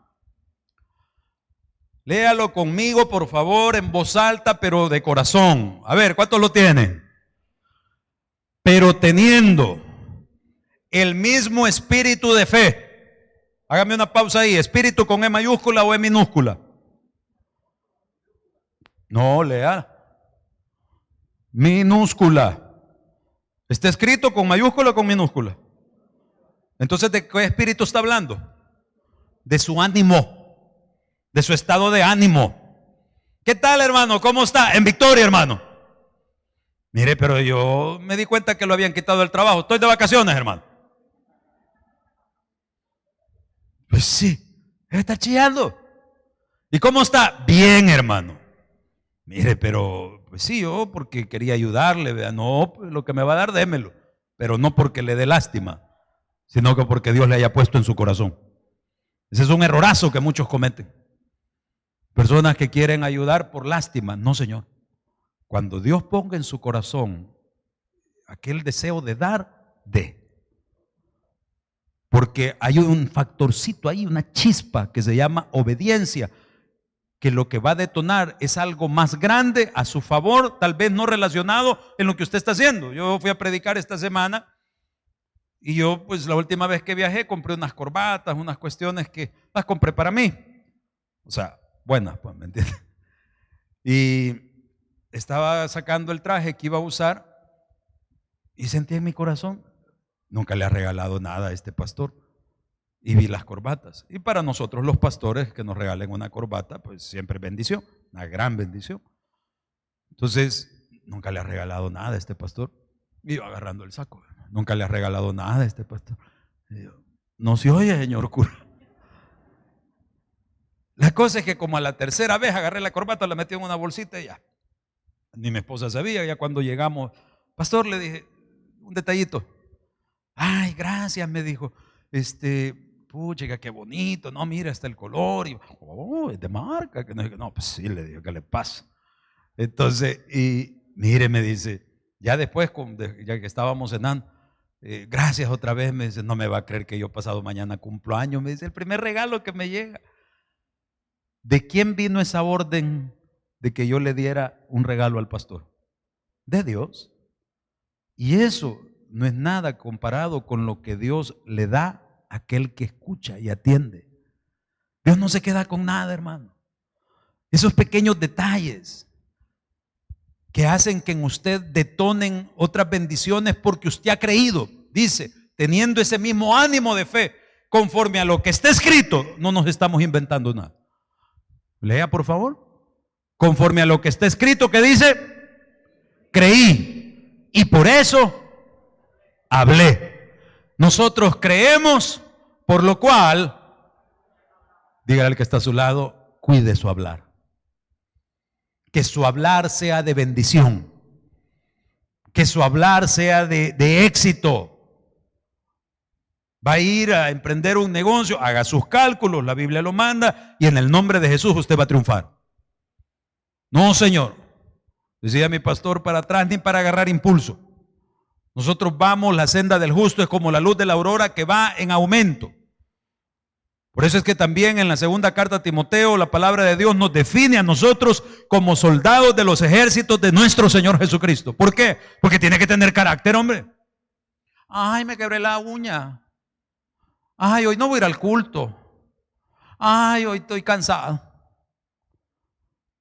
S1: Léalo conmigo, por favor, en voz alta, pero de corazón. A ver, ¿cuántos lo tienen? Pero teniendo el mismo espíritu de fe. Hágame una pausa ahí. ¿Espíritu con E mayúscula o E minúscula? No, lea. Minúscula. ¿Está escrito con mayúscula o con minúscula? Entonces, ¿de qué espíritu está hablando? De su ánimo, de su estado de ánimo. ¿Qué tal, hermano? ¿Cómo está? En victoria, hermano. Mire, pero yo me di cuenta que lo habían quitado del trabajo. Estoy de vacaciones, hermano. Pues sí, él está chillando. ¿Y cómo está? Bien, hermano. Mire, pero pues sí, yo porque quería ayudarle, ¿verdad? No, pues lo que me va a dar, démelo. Pero no porque le dé lástima, sino que porque Dios le haya puesto en su corazón. Ese es un errorazo que muchos cometen. Personas que quieren ayudar por lástima. No, Señor. Cuando Dios ponga en su corazón aquel deseo de dar, dé. Porque hay un factorcito ahí, una chispa que se llama obediencia, que lo que va a detonar es algo más grande a su favor, tal vez no relacionado en lo que usted está haciendo. Yo fui a predicar esta semana y yo, pues la última vez que viajé, compré unas corbatas, unas cuestiones que las compré para mí. O sea, buenas, pues, ¿me entiendes? Y estaba sacando el traje que iba a usar y sentí en mi corazón, nunca le ha regalado nada a este pastor. Y vi las corbatas. Y para nosotros los pastores que nos regalen una corbata, pues siempre bendición, una gran bendición. Entonces, nunca le ha regalado nada a este pastor. Y yo agarrando el saco, nunca le ha regalado nada a este pastor. Y yo, no se oye, señor cura. La cosa es que como a la tercera vez agarré la corbata, la metí en una bolsita y ya. Ni mi esposa sabía. Ya cuando llegamos, pastor, le dije, un detallito. Ay, gracias, me dijo. Pucha, qué bonito, no, mira, está el color. Y, oh, es de marca. No, pues sí, le digo, ¿qué le pasa? Entonces, y mire, me dice, ya después, ya que estábamos cenando, gracias otra vez, me dice, no me va a creer que yo pasado mañana cumplo años. Me dice, el primer regalo que me llega. ¿De quién vino esa orden de que yo le diera un regalo al pastor? De Dios. Y eso no es nada comparado con lo que Dios le da a aquel que escucha y atiende. Dios no se queda con nada, hermano. Esos pequeños detalles que hacen que en usted detonen otras bendiciones porque usted ha creído, dice, teniendo ese mismo ánimo de fe, conforme a lo que está escrito, no nos estamos inventando nada. Lea, por favor. Conforme a lo que está escrito, que dice, creí y por eso hablé. Nosotros creemos, por lo cual, dígale al que está a su lado, cuide su hablar. Que su hablar sea de bendición. Que su hablar sea de éxito. Va a ir a emprender un negocio, haga sus cálculos, la Biblia lo manda, y en el nombre de Jesús usted va a triunfar. No, Señor, decía mi pastor, para atrás ni para agarrar impulso. Nosotros vamos, la senda del justo es como la luz de la aurora que va en aumento. Por eso es que también en la segunda carta a Timoteo, la palabra de Dios nos define a nosotros como soldados de los ejércitos de nuestro Señor Jesucristo. ¿Por qué? Porque tiene que tener carácter, hombre. Ay, me quebré la uña. Ay, hoy no voy a ir al culto. Ay, hoy estoy cansado.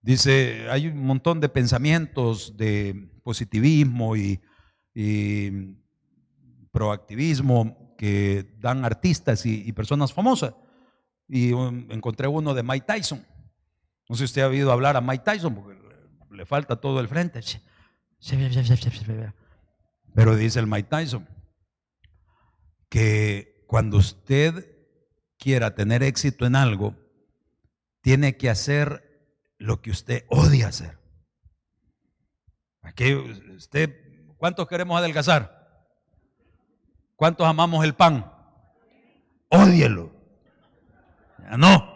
S1: Dice, hay un montón de pensamientos de positivismo y proactivismo que dan artistas y personas famosas. Y encontré uno de Mike Tyson. No sé si usted ha oído hablar a Mike Tyson, porque le falta todo el frente. Pero dice el Mike Tyson que cuando usted quiera tener éxito en algo, tiene que hacer lo que usted odia hacer. Aquí usted, ¿cuántos queremos adelgazar? ¿Cuántos amamos el pan? Ódielo. Ya no.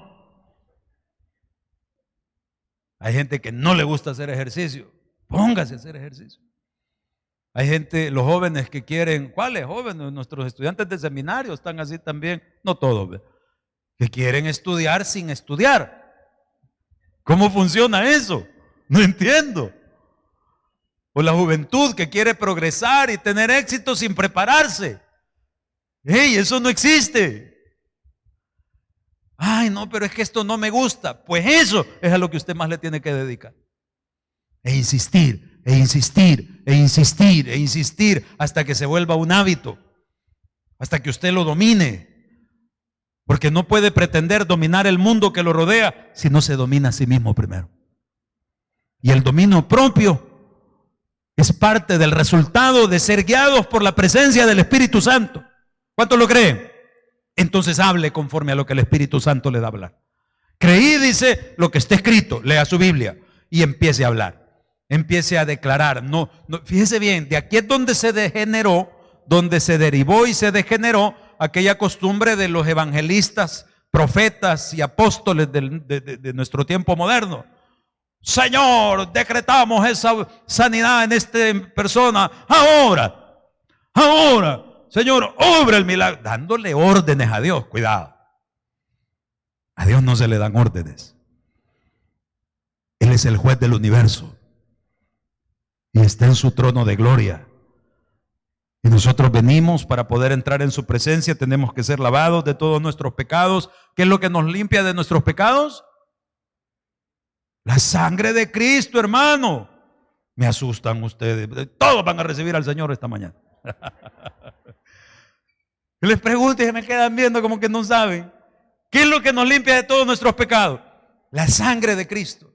S1: Hay gente que no le gusta hacer ejercicio. Póngase a hacer ejercicio. Hay gente, los jóvenes que quieren, ¿cuáles jóvenes? Nuestros estudiantes de seminario están así también, no todos, que quieren estudiar sin estudiar. ¿Cómo funciona eso? No entiendo. O la juventud que quiere progresar y tener éxito sin prepararse. ¡Ey, eso no existe! Ay, no, pero es que esto no me gusta. Pues eso es a lo que usted más le tiene que dedicar. E insistir, e insistir, e insistir, e insistir hasta que se vuelva un hábito, hasta que usted lo domine. Porque no puede pretender dominar el mundo que lo rodea si no se domina a sí mismo primero. Y el dominio propio es parte del resultado de ser guiados por la presencia del Espíritu Santo. ¿Cuántos lo creen? Entonces hable conforme a lo que el Espíritu Santo le da a hablar. Creí, dice, lo que está escrito, lea su Biblia y empiece a hablar. Empiece a declarar. No, fíjese bien, de aquí es donde se degeneró, donde se derivó y se degeneró aquella costumbre de los evangelistas, profetas y apóstoles de nuestro tiempo moderno. Señor, decretamos esa sanidad en esta persona. Ahora, Señor, obra el milagro. Dándole órdenes a Dios. Cuidado. A Dios no se le dan órdenes. Él es el juez del universo. Y está en su trono de gloria. Y nosotros venimos para poder entrar en su presencia. Tenemos que ser lavados de todos nuestros pecados. ¿Qué es lo que nos limpia de nuestros pecados? La sangre de Cristo, hermano. Me asustan ustedes. Todos van a recibir al Señor esta mañana. Les pregunto y se me quedan viendo como que no saben. ¿Qué es lo que nos limpia de todos nuestros pecados? La sangre de Cristo.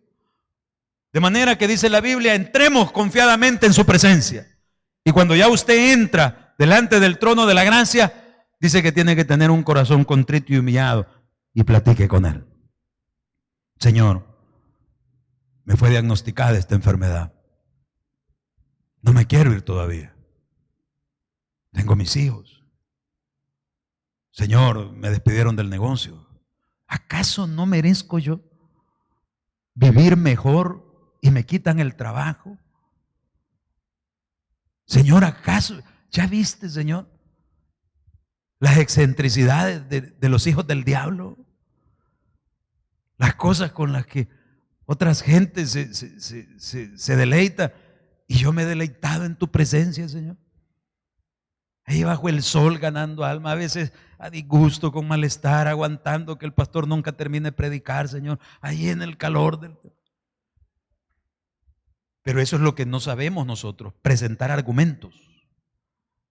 S1: De manera que dice la Biblia, entremos confiadamente en su presencia. Y cuando ya usted entra delante del trono de la gracia, dice que tiene que tener un corazón contrito y humillado y platique con Él. Señor, me fue diagnosticada esta enfermedad. No me quiero ir todavía. Tengo mis hijos. Señor, me despidieron del negocio. ¿Acaso no merezco yo vivir mejor y me quitan el trabajo? Señor, ¿acaso ya viste, Señor, las excentricidades de los hijos del diablo? Las cosas con las que otras gentes se deleita. Y yo me he deleitado en tu presencia, Señor. Ahí bajo el sol ganando alma, a veces a disgusto, con malestar, aguantando que el pastor nunca termine de predicar, Señor. Ahí en el calor del... Pero eso es lo que no sabemos nosotros, presentar argumentos.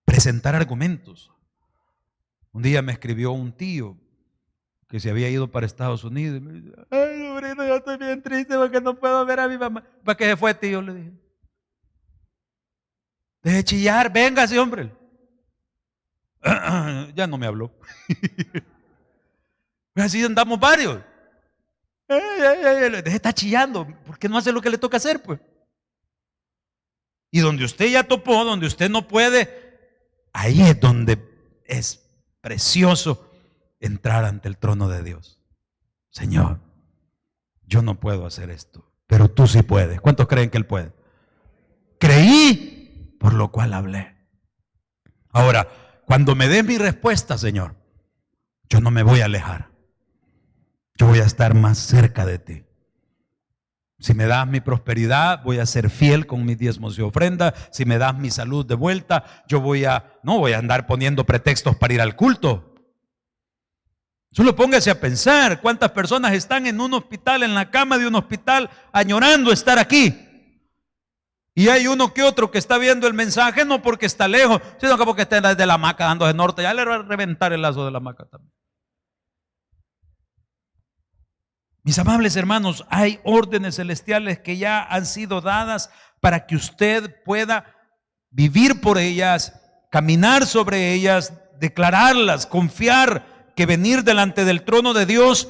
S1: Presentar argumentos. Un día me escribió un tío que se había ido para Estados Unidos y me dice, ay, sobrino, yo estoy bien triste porque no puedo ver a mi mamá. ¿Para qué se fue, tío? Le dije. Deje de chillar, véngase, hombre. Ya no me habló. Así andamos varios. Deje de estar chillando. ¿Por qué no hace lo que le toca hacer, pues? Y donde usted ya topó, donde usted no puede, ahí es donde es precioso entrar ante el trono de Dios. Señor, yo no puedo hacer esto, pero tú sí puedes. ¿Cuántos creen que Él puede? Creí, por lo cual hablé. Ahora, cuando me dé mi respuesta, Señor, yo no me voy a alejar. yo voy a estar más cerca de ti. Si me das mi prosperidad, voy a ser fiel con mis diezmos y ofrenda. Si me das mi salud de vuelta, no voy a andar poniendo pretextos para ir al culto. Solo póngase a pensar cuántas personas están en un hospital, en la cama de un hospital, añorando estar aquí. Y hay uno que otro que está viendo el mensaje, no porque está lejos, sino que porque está desde la hamaca dándose norte. Ya le va a reventar el lazo de la hamaca también. Mis amables hermanos, hay órdenes celestiales que ya han sido dadas para que usted pueda vivir por ellas, caminar sobre ellas, declararlas, confiar que venir delante del trono de Dios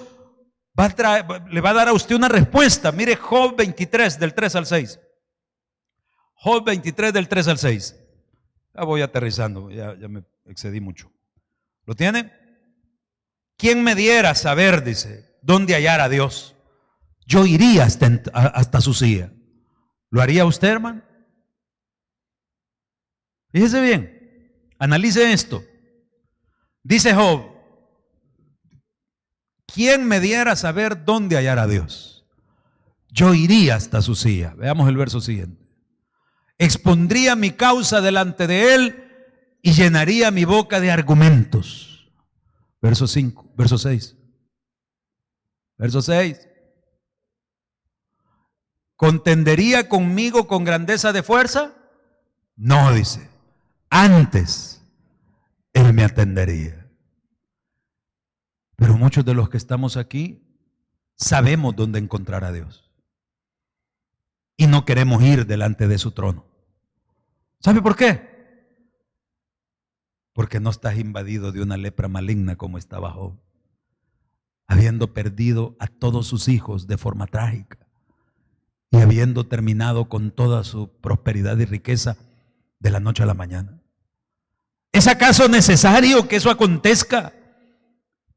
S1: le va a dar a usted una respuesta. Mire Job 23, del 3 al 6. Job 23, del 3 al 6. Ya voy aterrizando, ya me excedí mucho. ¿Lo tiene? ¿Quién me diera saber, dice, dónde hallar a Dios? Yo iría hasta su silla. ¿Lo haría usted, hermano? Fíjese bien, analice esto. Dice Job, ¿quién me diera saber dónde hallar a Dios? Yo iría hasta su silla. Veamos el verso siguiente. Expondría mi causa delante de él y llenaría mi boca de argumentos. Verso 5, verso 6. Verso 6. ¿Contendería conmigo con grandeza de fuerza? No, dice. Antes él me atendería. Pero muchos de los que estamos aquí sabemos dónde encontrar a Dios. Y no queremos ir delante de su trono. ¿Sabe por qué? Porque no estás invadido de una lepra maligna como estaba Job, habiendo perdido a todos sus hijos de forma trágica y habiendo terminado con toda su prosperidad y riqueza de la noche a la mañana. ¿Es acaso necesario que eso acontezca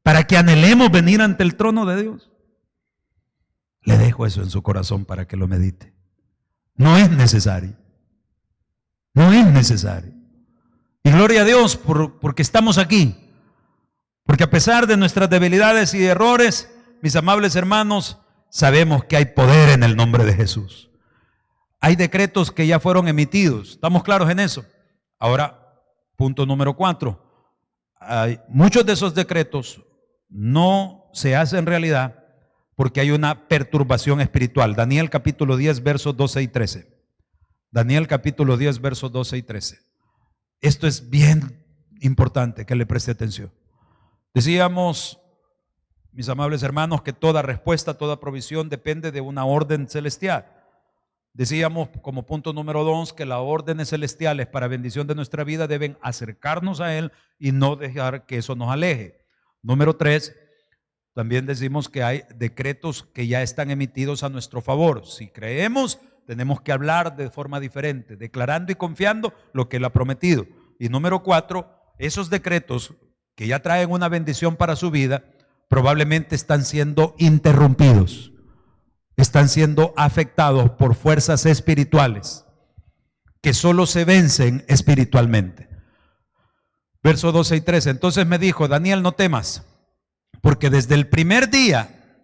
S1: para que anhelemos venir ante el trono de Dios? Le dejo eso en su corazón para que lo medite. No es necesario. No es necesario. Y gloria a Dios porque estamos aquí. Porque a pesar de nuestras debilidades y errores, mis amables hermanos, sabemos que hay poder en el nombre de Jesús. Hay decretos que ya fueron emitidos. ¿Estamos claros en eso? Ahora, punto número 4. Muchos de esos decretos no se hacen realidad porque hay una perturbación espiritual. Daniel capítulo 10, versos 12 y 13. Daniel capítulo 10, versos 12 y 13. Esto es bien importante que le preste atención. Decíamos, mis amables hermanos, que toda respuesta, toda provisión depende de una orden celestial. Decíamos como punto número 2 que las órdenes celestiales para bendición de nuestra vida deben acercarnos a Él y no dejar que eso nos aleje. Número 3, también decimos que hay decretos que ya están emitidos a nuestro favor. Si creemos, tenemos que hablar de forma diferente, declarando y confiando lo que Él ha prometido. Y número 4, esos decretos que ya traen una bendición para su vida, probablemente están siendo interrumpidos, están siendo afectados por fuerzas espirituales que solo se vencen espiritualmente. Verso 12 y 13. Entonces me dijo, Daniel, no temas, porque desde el primer día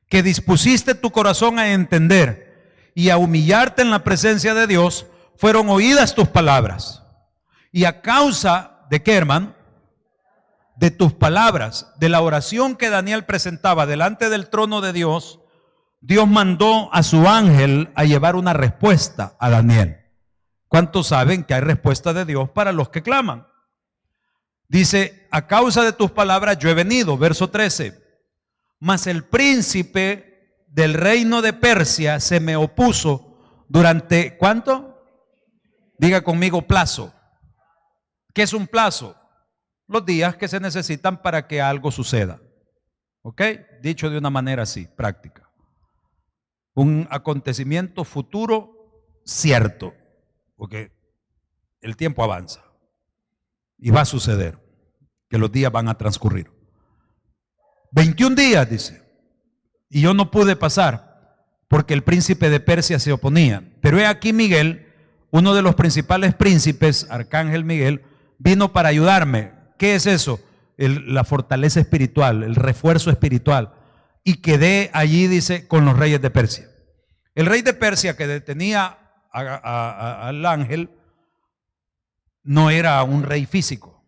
S1: que dispusiste tu corazón a entender y a humillarte en la presencia de Dios, fueron oídas tus palabras. Y a causa de qué, hermano, de tus palabras, de la oración que Daniel presentaba delante del trono de Dios, Dios mandó a su ángel a llevar una respuesta a Daniel. ¿Cuántos saben que hay respuesta de Dios para los que claman? Dice, a causa de tus palabras yo he venido, verso 13. Mas el príncipe del reino de Persia se me opuso durante, ¿cuánto? Diga conmigo, plazo. ¿Qué es un plazo? Los días que se necesitan para que algo suceda. ¿Ok? Dicho de una manera así, práctica. Un acontecimiento futuro cierto, porque el tiempo avanza y va a suceder, que los días van a transcurrir. 21 días, dice. Y yo no pude pasar porque el príncipe de Persia se oponía. Pero he aquí Miguel, uno de los principales príncipes, Arcángel Miguel, vino para ayudarme. ¿Qué es eso? La fortaleza espiritual, el refuerzo espiritual. y quedé allí, dice, con los reyes de Persia. El rey de Persia que detenía al ángel no era un rey físico,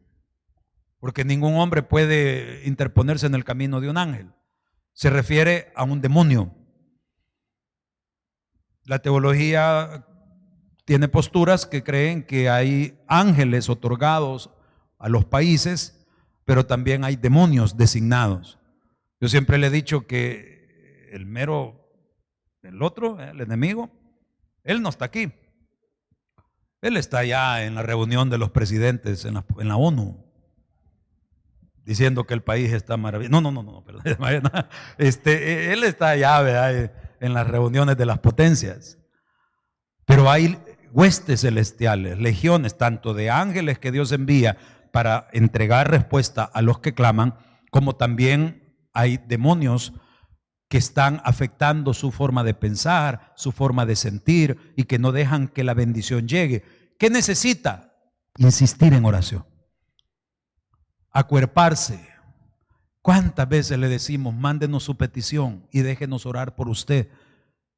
S1: porque ningún hombre puede interponerse en el camino de un ángel. Se refiere a un demonio. La teología tiene posturas que creen que hay ángeles otorgados a los países, pero también hay demonios designados. Yo siempre le he dicho que el otro, el enemigo, él no está aquí. Él está allá en la reunión de los presidentes en la ONU, diciendo que el país está maravilloso. No, perdón. Él está allá, ¿verdad?, en las reuniones de las potencias. Pero hay huestes celestiales, legiones, tanto de ángeles que Dios envía para entregar respuesta a los que claman, como también hay demonios que están afectando su forma de pensar, su forma de sentir, y que no dejan que la bendición llegue. ¿Qué necesita? Insistir en oración, acuerparse. ¿Cuántas veces le decimos, mándenos su petición y déjenos orar por usted,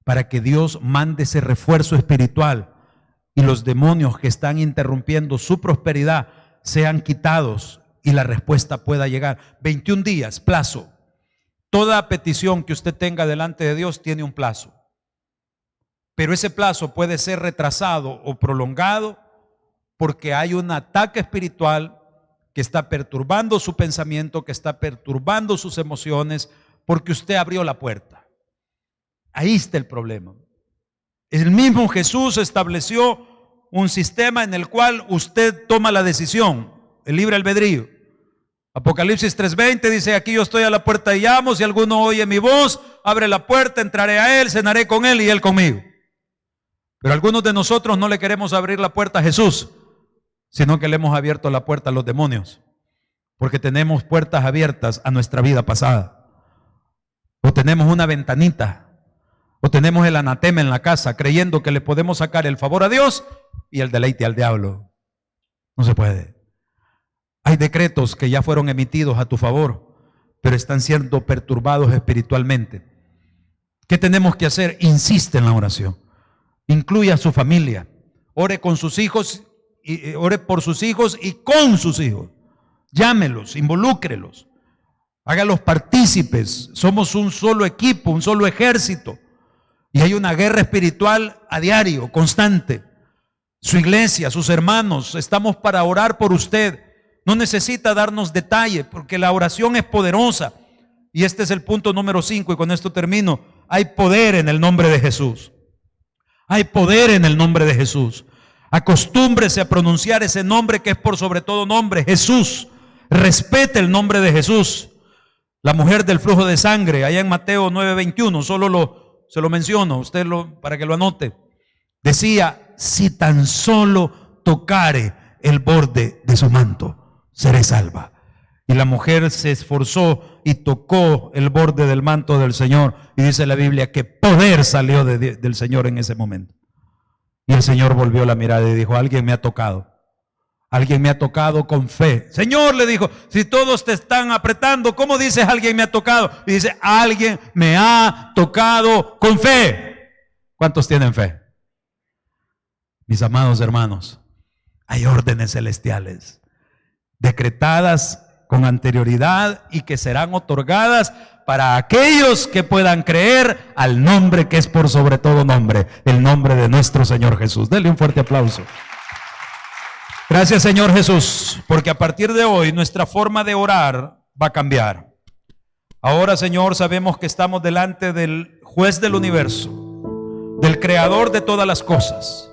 S1: para que Dios mande ese refuerzo espiritual y los demonios que están interrumpiendo su prosperidad sean quitados y la respuesta pueda llegar? 21 días, plazo. Toda petición que usted tenga delante de Dios tiene un plazo, pero ese plazo puede ser retrasado o prolongado porque hay un ataque espiritual que está perturbando su pensamiento, que está perturbando sus emociones, porque usted abrió la puerta. Ahí está el problema. El mismo Jesús estableció un sistema en el cual usted toma la decisión, el libre albedrío. Apocalipsis 3:20 dice, aquí yo estoy a la puerta y llamo, si alguno oye mi voz, abre la puerta, entraré a él, cenaré con él y él conmigo. Pero algunos de nosotros no le queremos abrir la puerta a Jesús, sino que le hemos abierto la puerta a los demonios, porque tenemos puertas abiertas a nuestra vida pasada, o tenemos una ventanita, o tenemos el anatema en la casa, creyendo que le podemos sacar el favor a Dios y el deleite al diablo. No se puede. Hay decretos que ya fueron emitidos a tu favor, pero están siendo perturbados espiritualmente. ¿Qué tenemos que hacer? Insiste en la oración. Incluya a su familia. Ore con sus hijos, ore por sus hijos y con sus hijos. Llámelos, involúcrelos, hágalos partícipes. Somos un solo equipo, un solo ejército. Y hay una guerra espiritual a diario, constante. Su iglesia, sus hermanos, estamos para orar por usted. No necesita darnos detalle, porque la oración es poderosa. Y este es el punto número 5, y con esto termino. Hay poder en el nombre de Jesús. Hay poder en el nombre de Jesús. Acostúmbrese a pronunciar ese nombre que es por sobre todo nombre, Jesús. Respete el nombre de Jesús. La mujer del flujo de sangre, allá en Mateo 9:21, se lo menciono, usted para que lo anote. Decía, si tan solo tocare el borde de su manto, seré salva. Y la mujer se esforzó y tocó el borde del manto del Señor. Y dice la Biblia que poder salió del Señor en ese momento. Y el Señor volvió la mirada y dijo, alguien me ha tocado. Alguien me ha tocado con fe. Señor, le dijo, si todos te están apretando, ¿cómo dices alguien me ha tocado? Y dice, alguien me ha tocado con fe. ¿Cuántos tienen fe? Mis amados hermanos, hay órdenes celestiales decretadas con anterioridad y que serán otorgadas para aquellos que puedan creer al nombre que es por sobre todo nombre, el nombre de nuestro Señor Jesús. Denle un fuerte aplauso. Gracias, Señor Jesús, porque a partir de hoy nuestra forma de orar va a cambiar. Ahora, Señor, sabemos que estamos delante del juez del universo, del creador de todas las cosas.